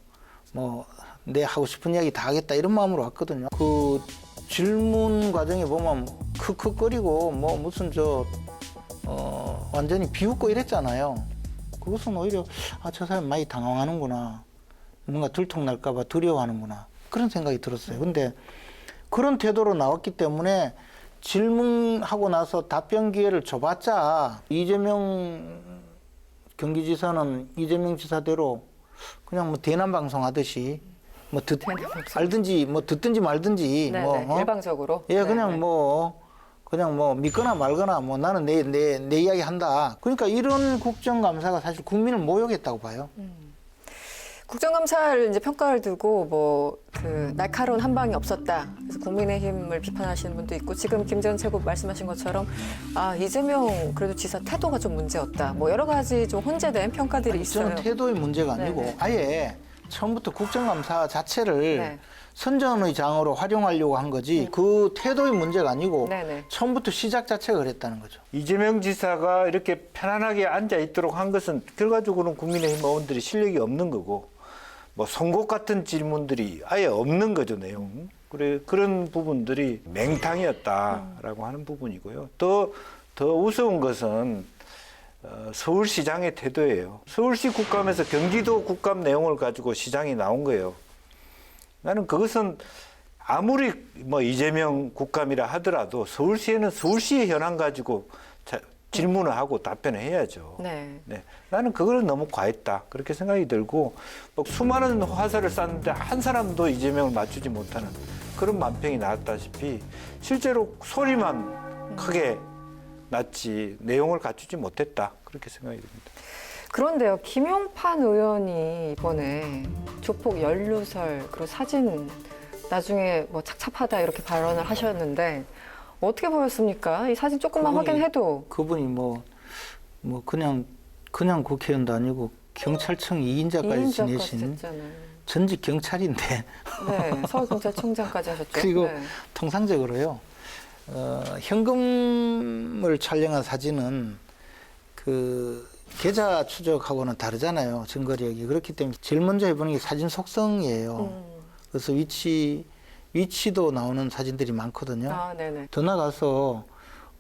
뭐 내 하고 싶은 이야기 다 하겠다 이런 마음으로 왔거든요. 그 질문 과정에 보면 크크거리고 뭐 무슨 완전히 비웃고 이랬잖아요. 그것은 오히려 저 사람 많이 당황하는구나. 뭔가 들통날까 봐 두려워하는구나. 그런 생각이 들었어요. 근데 그런 태도로 나왔기 때문에 질문하고 나서 답변 기회를 줘봤자 이재명 경기지사는 이재명 지사대로 그냥 뭐 대남방송 하듯이 뭐 알든지 뭐 듣든지 말든지 네네. 뭐 일방적으로. 예, 네네. 그냥 뭐 믿거나 말거나 뭐 나는 내 이야기 한다. 그러니까 이런 국정감사가 사실 국민을 모욕했다고 봐요. 국정감사를 이제 평가를 두고 뭐 그 날카로운 한 방이 없었다. 그래서 국민의힘을 비판하시는 분도 있고 지금 김재원 최고 말씀하신 것처럼 이재명 그래도 지사 태도가 좀 문제였다. 뭐 여러 가지 좀 혼재된 평가들이 있어요. 저는 태도의 문제가 아니고 네네. 아예 처음부터 국정감사 자체를 네. 선전의 장으로 활용하려고 한 거지 그 태도의 문제가 아니고 네네. 처음부터 시작 자체가 그랬다는 거죠. 이재명 지사가 이렇게 편안하게 앉아 있도록 한 것은 결과적으로는 국민의힘 의원들이 실력이 없는 거고 뭐 송곳 같은 질문들이 아예 없는 거죠, 내용. 그래 그런 부분들이 맹탕이었다라고 하는 부분이고요. 더 우스운 것은 서울시장의 태도예요. 서울시 국감에서 경기도 국감 내용을 가지고 시장이 나온 거예요. 나는 그것은 아무리 뭐 이재명 국감이라 하더라도 서울시에는 서울시의 현안 가지고 질문을 하고 답변을 해야죠. 네. 네, 나는 그걸 너무 과했다 그렇게 생각이 들고 뭐 수많은 화살을 쐈는데 한 사람도 이재명을 맞추지 못하는 그런 만평이 나왔다시피 실제로 소리만 크게 났지 내용을 갖추지 못했다 그렇게 생각이 듭니다. 그런데요, 김용판 의원이 이번에 조폭 연루설 그리고 사진 나중에 뭐 착잡하다 이렇게 발언을 하셨는데 어떻게 보였습니까? 이 사진 조금만 확인해도 그분이 뭐 그냥 국회의원도 아니고 경찰청 2인자까지 지내신 됐잖아요. 전직 경찰인데 네, 서울경찰청장까지 하셨죠. 그리고 네. 통상적으로요 현금을 촬영한 사진은 그 계좌 추적하고는 다르잖아요. 증거력이. 그렇기 때문에 제일 먼저 해보는 게 사진 속성이에요. 그래서 위치도 나오는 사진들이 많거든요. 네네. 더 나가서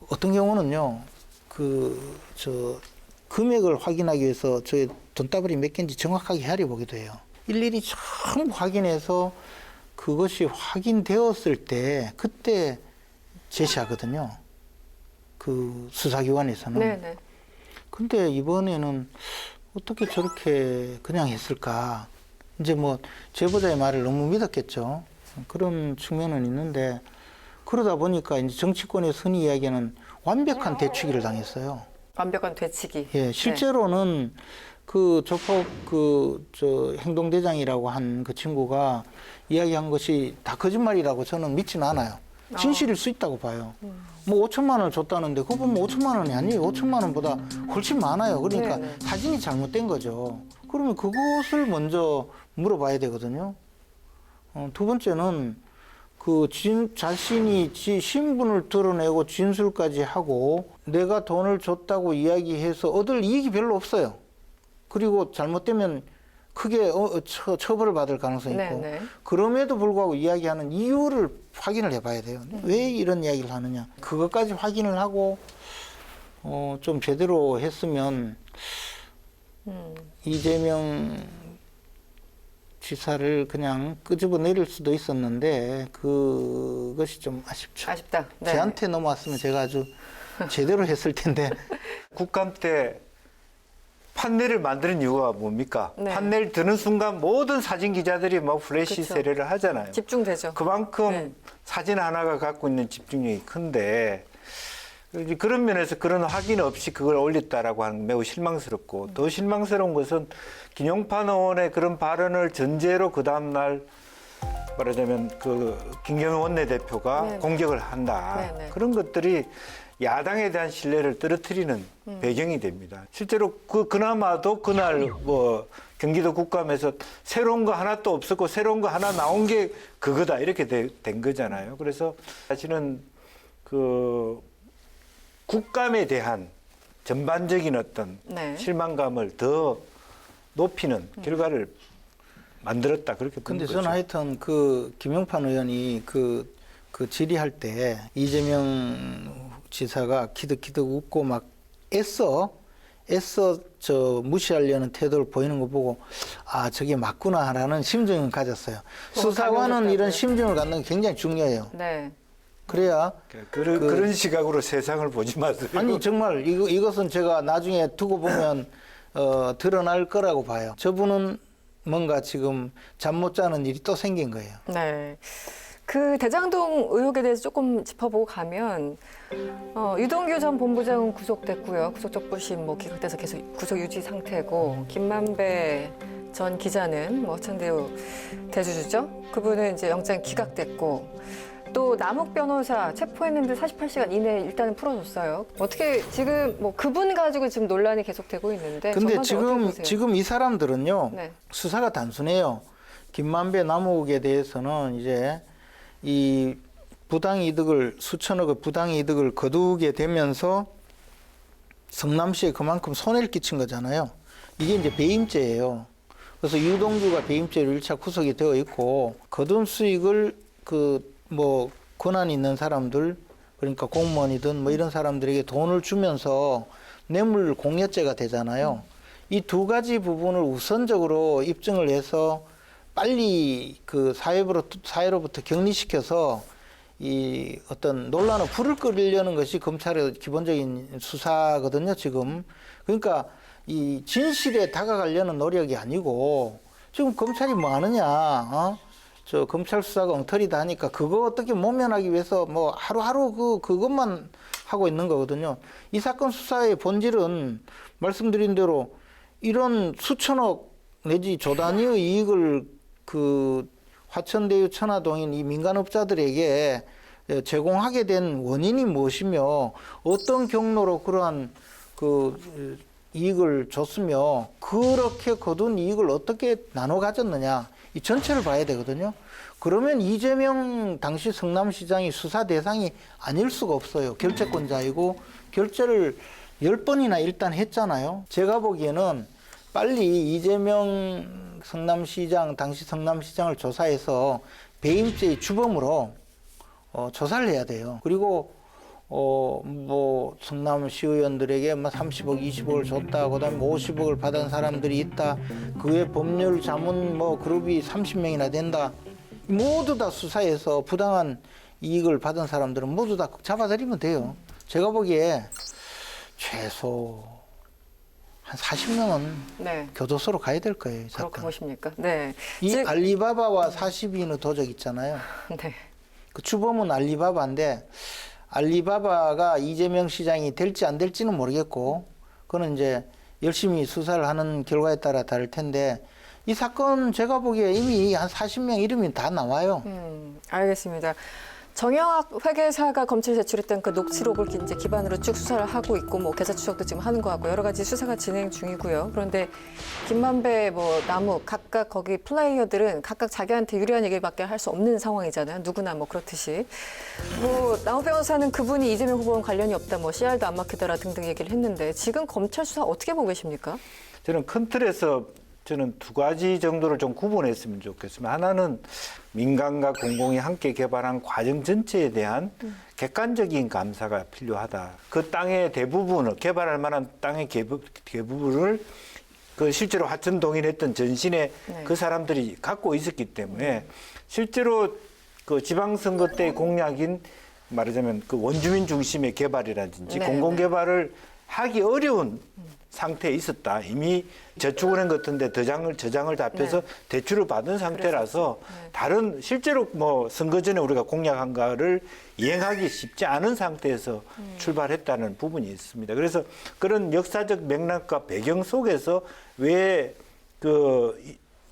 어떤 경우는요, 금액을 확인하기 위해서 저의 돈다발이 몇 개인지 정확하게 헤아려 보기도 해요. 일일이 전부 확인해서 그것이 확인되었을 때 그때 제시하거든요. 그 수사기관에서는. 네네. 근데 이번에는 어떻게 저렇게 그냥 했을까? 이제 뭐 제보자의 말을 너무 믿었겠죠. 그런 측면은 있는데 그러다 보니까 이제 정치권의 흔히 이야기하는 완벽한 되치기를 당했어요. 완벽한 되치기. 예, 실제로는 그 조폭 행동대장이라고 한 그 친구가 이야기한 것이 다 거짓말이라고 저는 믿지는 않아요. 진실일 수 있다고 봐요. 뭐 5천만 원을 줬다는데 그거 보면 5천만 원이 아니에요. 5천만 원보다 훨씬 많아요. 그러니까 네네. 사진이 잘못된 거죠. 그러면 그것을 먼저 물어봐야 되거든요. 두 번째는 자신이 신분을 드러내고 진술까지 하고 내가 돈을 줬다고 이야기해서 얻을 이익이 별로 없어요. 그리고 잘못되면 크게 처벌을 받을 가능성이 있고 네네. 그럼에도 불구하고 이야기하는 이유를 확인을 해봐야 돼요. 왜 이런 이야기를 하느냐. 그것까지 확인을 하고 좀 제대로 했으면 이재명 지사를 그냥 끄집어 내릴 수도 있었는데 그것이 좀 아쉽죠. 아쉽다. 네. 제한테 넘어왔으면 제가 아주 제대로 했을 텐데. 국감 때 판넬을 만드는 이유가 뭡니까? 네. 판넬 드는 순간 모든 사진 기자들이 막 플래시 그쵸. 세례를 하잖아요. 집중되죠. 그만큼 네. 사진 하나가 갖고 있는 집중력이 큰데 그런 면에서 그런 확인 없이 그걸 올렸다라고 하는 건 매우 실망스럽고 더 실망스러운 것은 김용판 의원의 그런 발언을 전제로 그 다음날 말하자면 김경현 원내대표가 네네. 공격을 한다. 네네. 그런 것들이 야당에 대한 신뢰를 떨어뜨리는 배경이 됩니다. 실제로 그나마도 그날 경기도 국감에서 새로운 거 하나도 없었고 새로운 거 하나 나온 게 그거다 이렇게 된 거잖아요. 그래서 사실은 국감에 대한 전반적인 어떤 네. 실망감을 더 높이는 결과를 만들었다 그렇게 보는 근데 거죠. 저는 하여튼 김용판 의원이 질의할 때 이재명 지사가 키득키득 웃고 막 애써 무시하려는 태도를 보이는 거 보고 저게 맞구나라는 심정을 가졌어요. 수사관은 이런 심정을 갖는 게 굉장히 중요해요. 네. 그래야 그런 시각으로 세상을 보지 마세요. 아니 정말 이것은 제가 나중에 두고 보면 드러날 거라고 봐요. 저분은 뭔가 지금 잠 못 자는 일이 또 생긴 거예요. 네. 그 대장동 의혹에 대해서 조금 짚어보고 가면 유동규 전 본부장은 구속됐고요. 구속적 부심 기각돼서 계속 구속 유지 상태고 김만배 전 기자는 천대우 대주주죠. 그분은 이제 영장 기각됐고 또 남욱 변호사 체포했는데 48시간 이내에 일단은 풀어줬어요. 어떻게 지금 그분 가지고 지금 논란이 계속되고 있는데. 근데 전반적으로 어떻게 보세요? 지금 이 사람들은요. 네. 수사가 단순해요. 김만배 남욱에 대해서는 이제 이 부당이득을 수천억의 부당이득을 거두게 되면서 성남시에 그만큼 손해를 끼친 거잖아요. 이게 이제 배임죄예요. 그래서 유동규가 배임죄로 1차 구속이 되어 있고 거둔 수익을 권한 있는 사람들 그러니까 공무원이든 이런 사람들에게 돈을 주면서 뇌물 공여죄가 되잖아요. 이 두 가지 부분을 우선적으로 입증을 해서 빨리 사회로부터 격리시켜서 이 어떤 논란의 불을 끄려는 것이 검찰의 기본적인 수사거든요, 지금. 그러니까 이 진실에 다가가려는 노력이 아니고 지금 검찰이 뭐 하느냐, 검찰 수사가 엉터리다 하니까 그거 어떻게 모면하기 위해서 하루하루 그것만 하고 있는 거거든요. 이 사건 수사의 본질은 말씀드린 대로 이런 수천억 내지 조 단위의 이익을 화천대유 천화동인 이 민간업자들에게 제공하게 된 원인이 무엇이며 어떤 경로로 그러한 이익을 줬으며 그렇게 거둔 이익을 어떻게 나눠 가졌느냐 이 전체를 봐야 되거든요. 그러면 이재명 당시 성남시장이 수사 대상이 아닐 수가 없어요. 결재권자이고 결재를 10번이나 일단 했잖아요. 제가 보기에는 빨리 이재명 당시 성남시장을 조사해서 배임죄의 주범으로 조사를 해야 돼요. 그리고 성남시의원들에게 30억, 20억을 줬다, 그다음에 50억을 받은 사람들이 있다, 그 외 법률 자문 그룹이 30명이나 된다. 모두 다 수사해서 부당한 이익을 받은 사람들은 모두 다 잡아들이면 돼요. 제가 보기에 최소 한 40명은 네. 교도소로 가야 될 거예요. 그렇게 보십니까? 네. 이 알리바바와 42인의 도적 있잖아요. 네. 그 주범은 알리바바인데 알리바바가 이재명 시장이 될지 안 될지는 모르겠고 그거는 이제 열심히 수사를 하는 결과에 따라 다를 텐데 이 사건 제가 보기에 이미 한 40명 이름이 다 나와요. 알겠습니다. 정영학 회계사가 검찰에 제출했던 그 녹취록을 이제 기반으로 쭉 수사를 하고 있고 뭐 계좌 추적도 지금 하는 거 같고 여러 가지 수사가 진행 중이고요. 그런데 김만배, 뭐 남욱 각각 거기 플레이어들은 각각 자기한테 유리한 얘기밖에 할 수 없는 상황이잖아요. 누구나 뭐 그렇듯이. 뭐 남욱 변호사는 그분이 이재명 후보와 관련이 없다, 뭐 CR도 안 막히더라 등등 얘기를 했는데 지금 검찰 수사 어떻게 보고 계십니까? 저는 큰 틀에서 저는 두 가지 정도를 좀 구분했으면 좋겠습니다. 하나는 민간과 공공이 함께 개발한 과정 전체에 대한 객관적인 감사가 필요하다. 그 땅의 대부분을, 개발할 만한 땅의 대부분을 그 실제로 하천 동일했던 전신에 그 사람들이 갖고 있었기 때문에 실제로 그 지방선거 때의 공약인 말하자면 그 원주민 중심의 개발이라든지 공공개발을 하기 어려운 상태에 있었다. 이미 저축은행 같은 데 저장을 다 펴서 대출을 받은 상태라서 다른 실제로 뭐 선거 전에 우리가 공약한 거를 이행하기 쉽지 않은 상태에서 출발했다는 부분이 있습니다. 그래서 그런 역사적 맥락과 배경 속에서 왜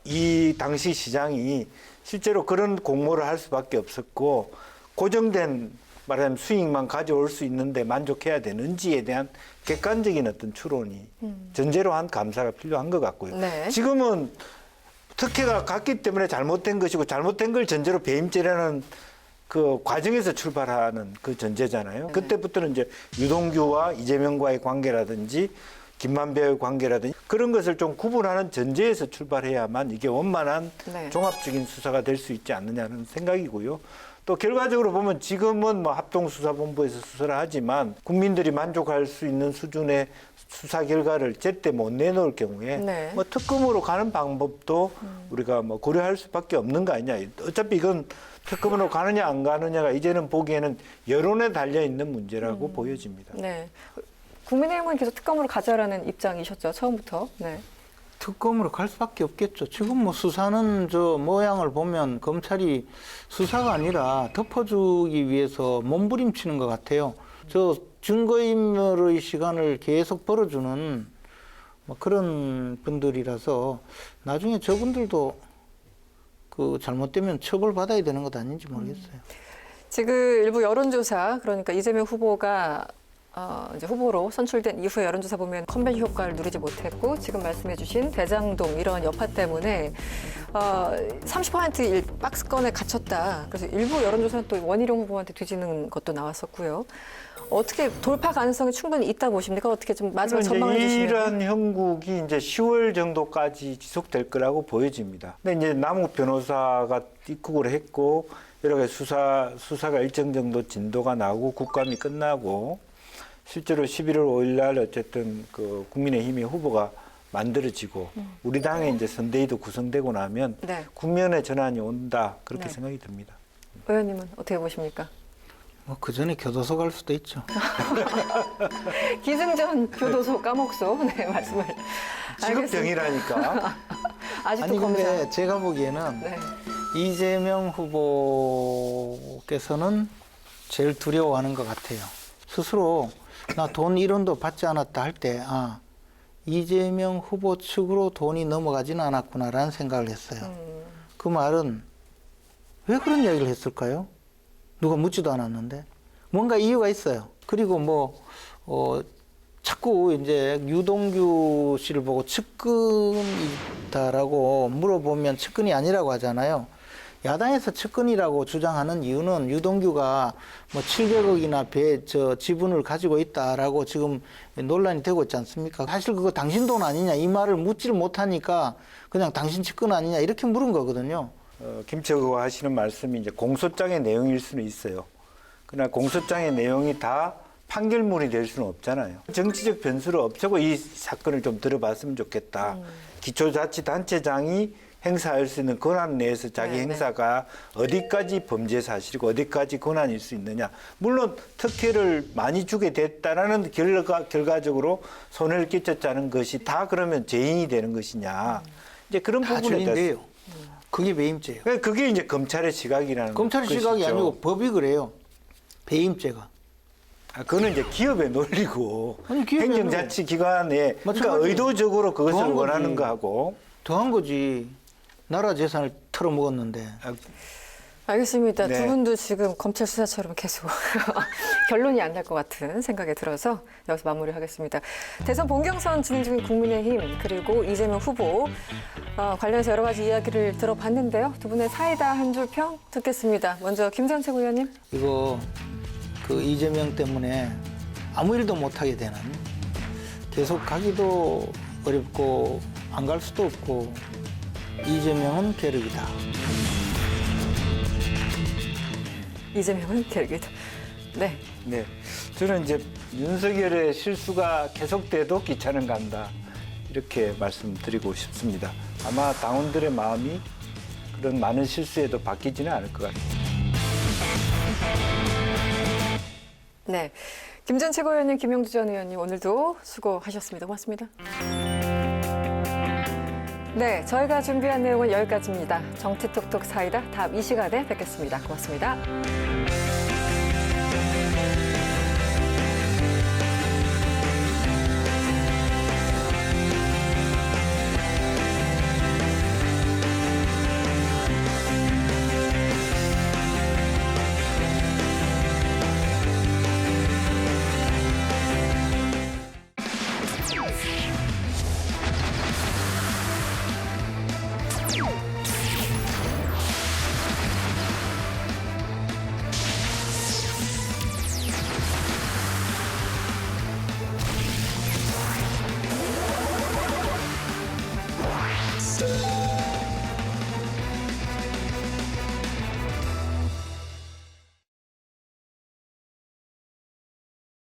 이 당시 시장이 실제로 그런 공모를 할 수밖에 없었고 고정된 말하자면 수익만 가져올 수 있는데 만족해야 되는지에 대한 객관적인 어떤 추론이 전제로 한 감사가 필요한 것 같고요. 지금은 특혜가 같기 때문에 잘못된 것이고 잘못된 걸 전제로 배임죄라는 그 과정에서 출발하는 그 전제잖아요. 그때부터는 이제 유동규와 이재명과의 관계라든지 김만배의 관계라든지 그런 것을 좀 구분하는 전제에서 출발해야만 이게 원만한 종합적인 수사가 될 수 있지 않느냐는 생각이고요. 또 결과적으로 보면 지금은 뭐 합동수사본부에서 수사를 하지만 국민들이 만족할 수 있는 수준의 수사 결과를 제때 못 내놓을 경우에 뭐 특검으로 가는 방법도 우리가 뭐 고려할 수밖에 없는 거 아니냐. 어차피 이건 특검으로 가느냐 안 가느냐가 이제는 보기에는 여론에 달려 있는 문제라고 보여집니다. 네. 국민의힘은 계속 특검으로 가자라는 입장이셨죠, 처음부터. 특검으로 갈 수밖에 없겠죠. 지금 뭐 수사는 저 모양을 보면 검찰이 수사가 아니라 덮어주기 위해서 몸부림치는 것 같아요. 저 증거인멸의 시간을 계속 벌어주는 뭐 그런 분들이라서 나중에 저분들도 그 잘못되면 처벌받아야 되는 것 아닌지 모르겠어요. 지금 일부 여론조사, 그러니까 이재명 후보가 이제 후보로 선출된 이후에 여론조사 보면 컨벤션 효과를 누리지 못했고 지금 말씀해주신 대장동 이런 여파 때문에 30% 박스권에 갇혔다. 그래서 일부 여론조사는 또 원희룡 후보한테 뒤지는 것도 나왔었고요. 어떻게 돌파 가능성이 충분히 있다 보십니까? 어떻게 좀 마지막 전망을 해주시면. 이런 형국이 이제 10월 정도까지 지속될 거라고 보여집니다. 근데 이제 남욱 변호사가 입국을 했고 여러 가지 수사가 일정 정도 진도가 나고 국감이 끝나고 실제로 11월 5일 날 어쨌든 그 국민의힘의 후보가 만들어지고 우리 당의 이제 선대위도 구성되고 나면 국면의 전환이 온다 그렇게 생각이 듭니다. 의원님은 어떻게 보십니까? 뭐 그 전에 교도소 갈 수도 있죠. 기승전 교도소 까목소 말씀을. 직업병이라니까. 아직도 아니 근데 검사. 제가 보기에는 이재명 후보께서는 제일 두려워하는 것 같아요. 스스로 나 돈 1원도 받지 않았다 할 때 이재명 후보 측으로 돈이 넘어가지는 않았구나라는 생각을 했어요. 그 말은 왜 그런 이야기를 했을까요? 누가 묻지도 않았는데 뭔가 이유가 있어요. 그리고 뭐 자꾸 이제 유동규 씨를 보고 측근이다라고 물어보면 측근이 아니라고 하잖아요. 야당에서 측근이라고 주장하는 이유는 유동규가 뭐 700억이나 지분을 가지고 있다라고 지금 논란이 되고 있지 않습니까? 사실 그거 당신 돈 아니냐 이 말을 묻지를 못하니까 그냥 당신 측근 아니냐 이렇게 물은 거거든요. 김철 의원 하시는 말씀이 이제 공소장의 내용일 수는 있어요. 그러나 공소장의 내용이 다 판결문이 될 수는 없잖아요. 정치적 변수를 없애고 이 사건을 좀 들어봤으면 좋겠다. 기초자치단체장이 행사할 수 있는 권한 내에서 자기 행사가 어디까지 범죄 사실이고 어디까지 권한일 수 있느냐. 물론 특혜를 많이 주게 됐다라는 결과적으로 손해를 끼쳤다는 것이 다 그러면 죄인이 되는 것이냐. 이제 그런 부분에 대해서 그게 배임죄예요. 그게 이제 검찰의 시각이라는 검찰의 것이죠. 시각이 아니고 법이 그래요. 배임죄가. 그거는 이제 기업의 논리고 기업의 행정자치기관에 그러니까 의도적으로 그것을 원하는 거하고 더한 거지. 나라 재산을 털어먹었는데. 알겠습니다. 네. 두 분도 지금 검찰 수사처럼 계속 결론이 안 날 것 같은 생각이 들어서 여기서 마무리하겠습니다. 대선 본경선 진행 중인 국민의힘 그리고 이재명 후보 관련해서 여러 가지 이야기를 들어봤는데요. 두 분의 사이다 한 줄 평 듣겠습니다. 먼저 김전책 의원님. 이거 그 이재명 때문에 아무 일도 못하게 되는, 계속 가기도 어렵고 안 갈 수도 없고, 이재명은 괴력이다. 이재명은 계획이다. 네. 네, 저는 이제 윤석열의 실수가 계속돼도 기차는 간다, 이렇게 말씀드리고 싶습니다. 아마 당원들의 마음이 그런 많은 실수에도 바뀌지는 않을 것 같아요. 네. 김전책 의원님, 김영주 전 의원님 오늘도 수고하셨습니다. 고맙습니다. 네, 저희가 준비한 내용은 여기까지입니다. 정치톡톡 사이다 다음 이 시간에 뵙겠습니다. 고맙습니다.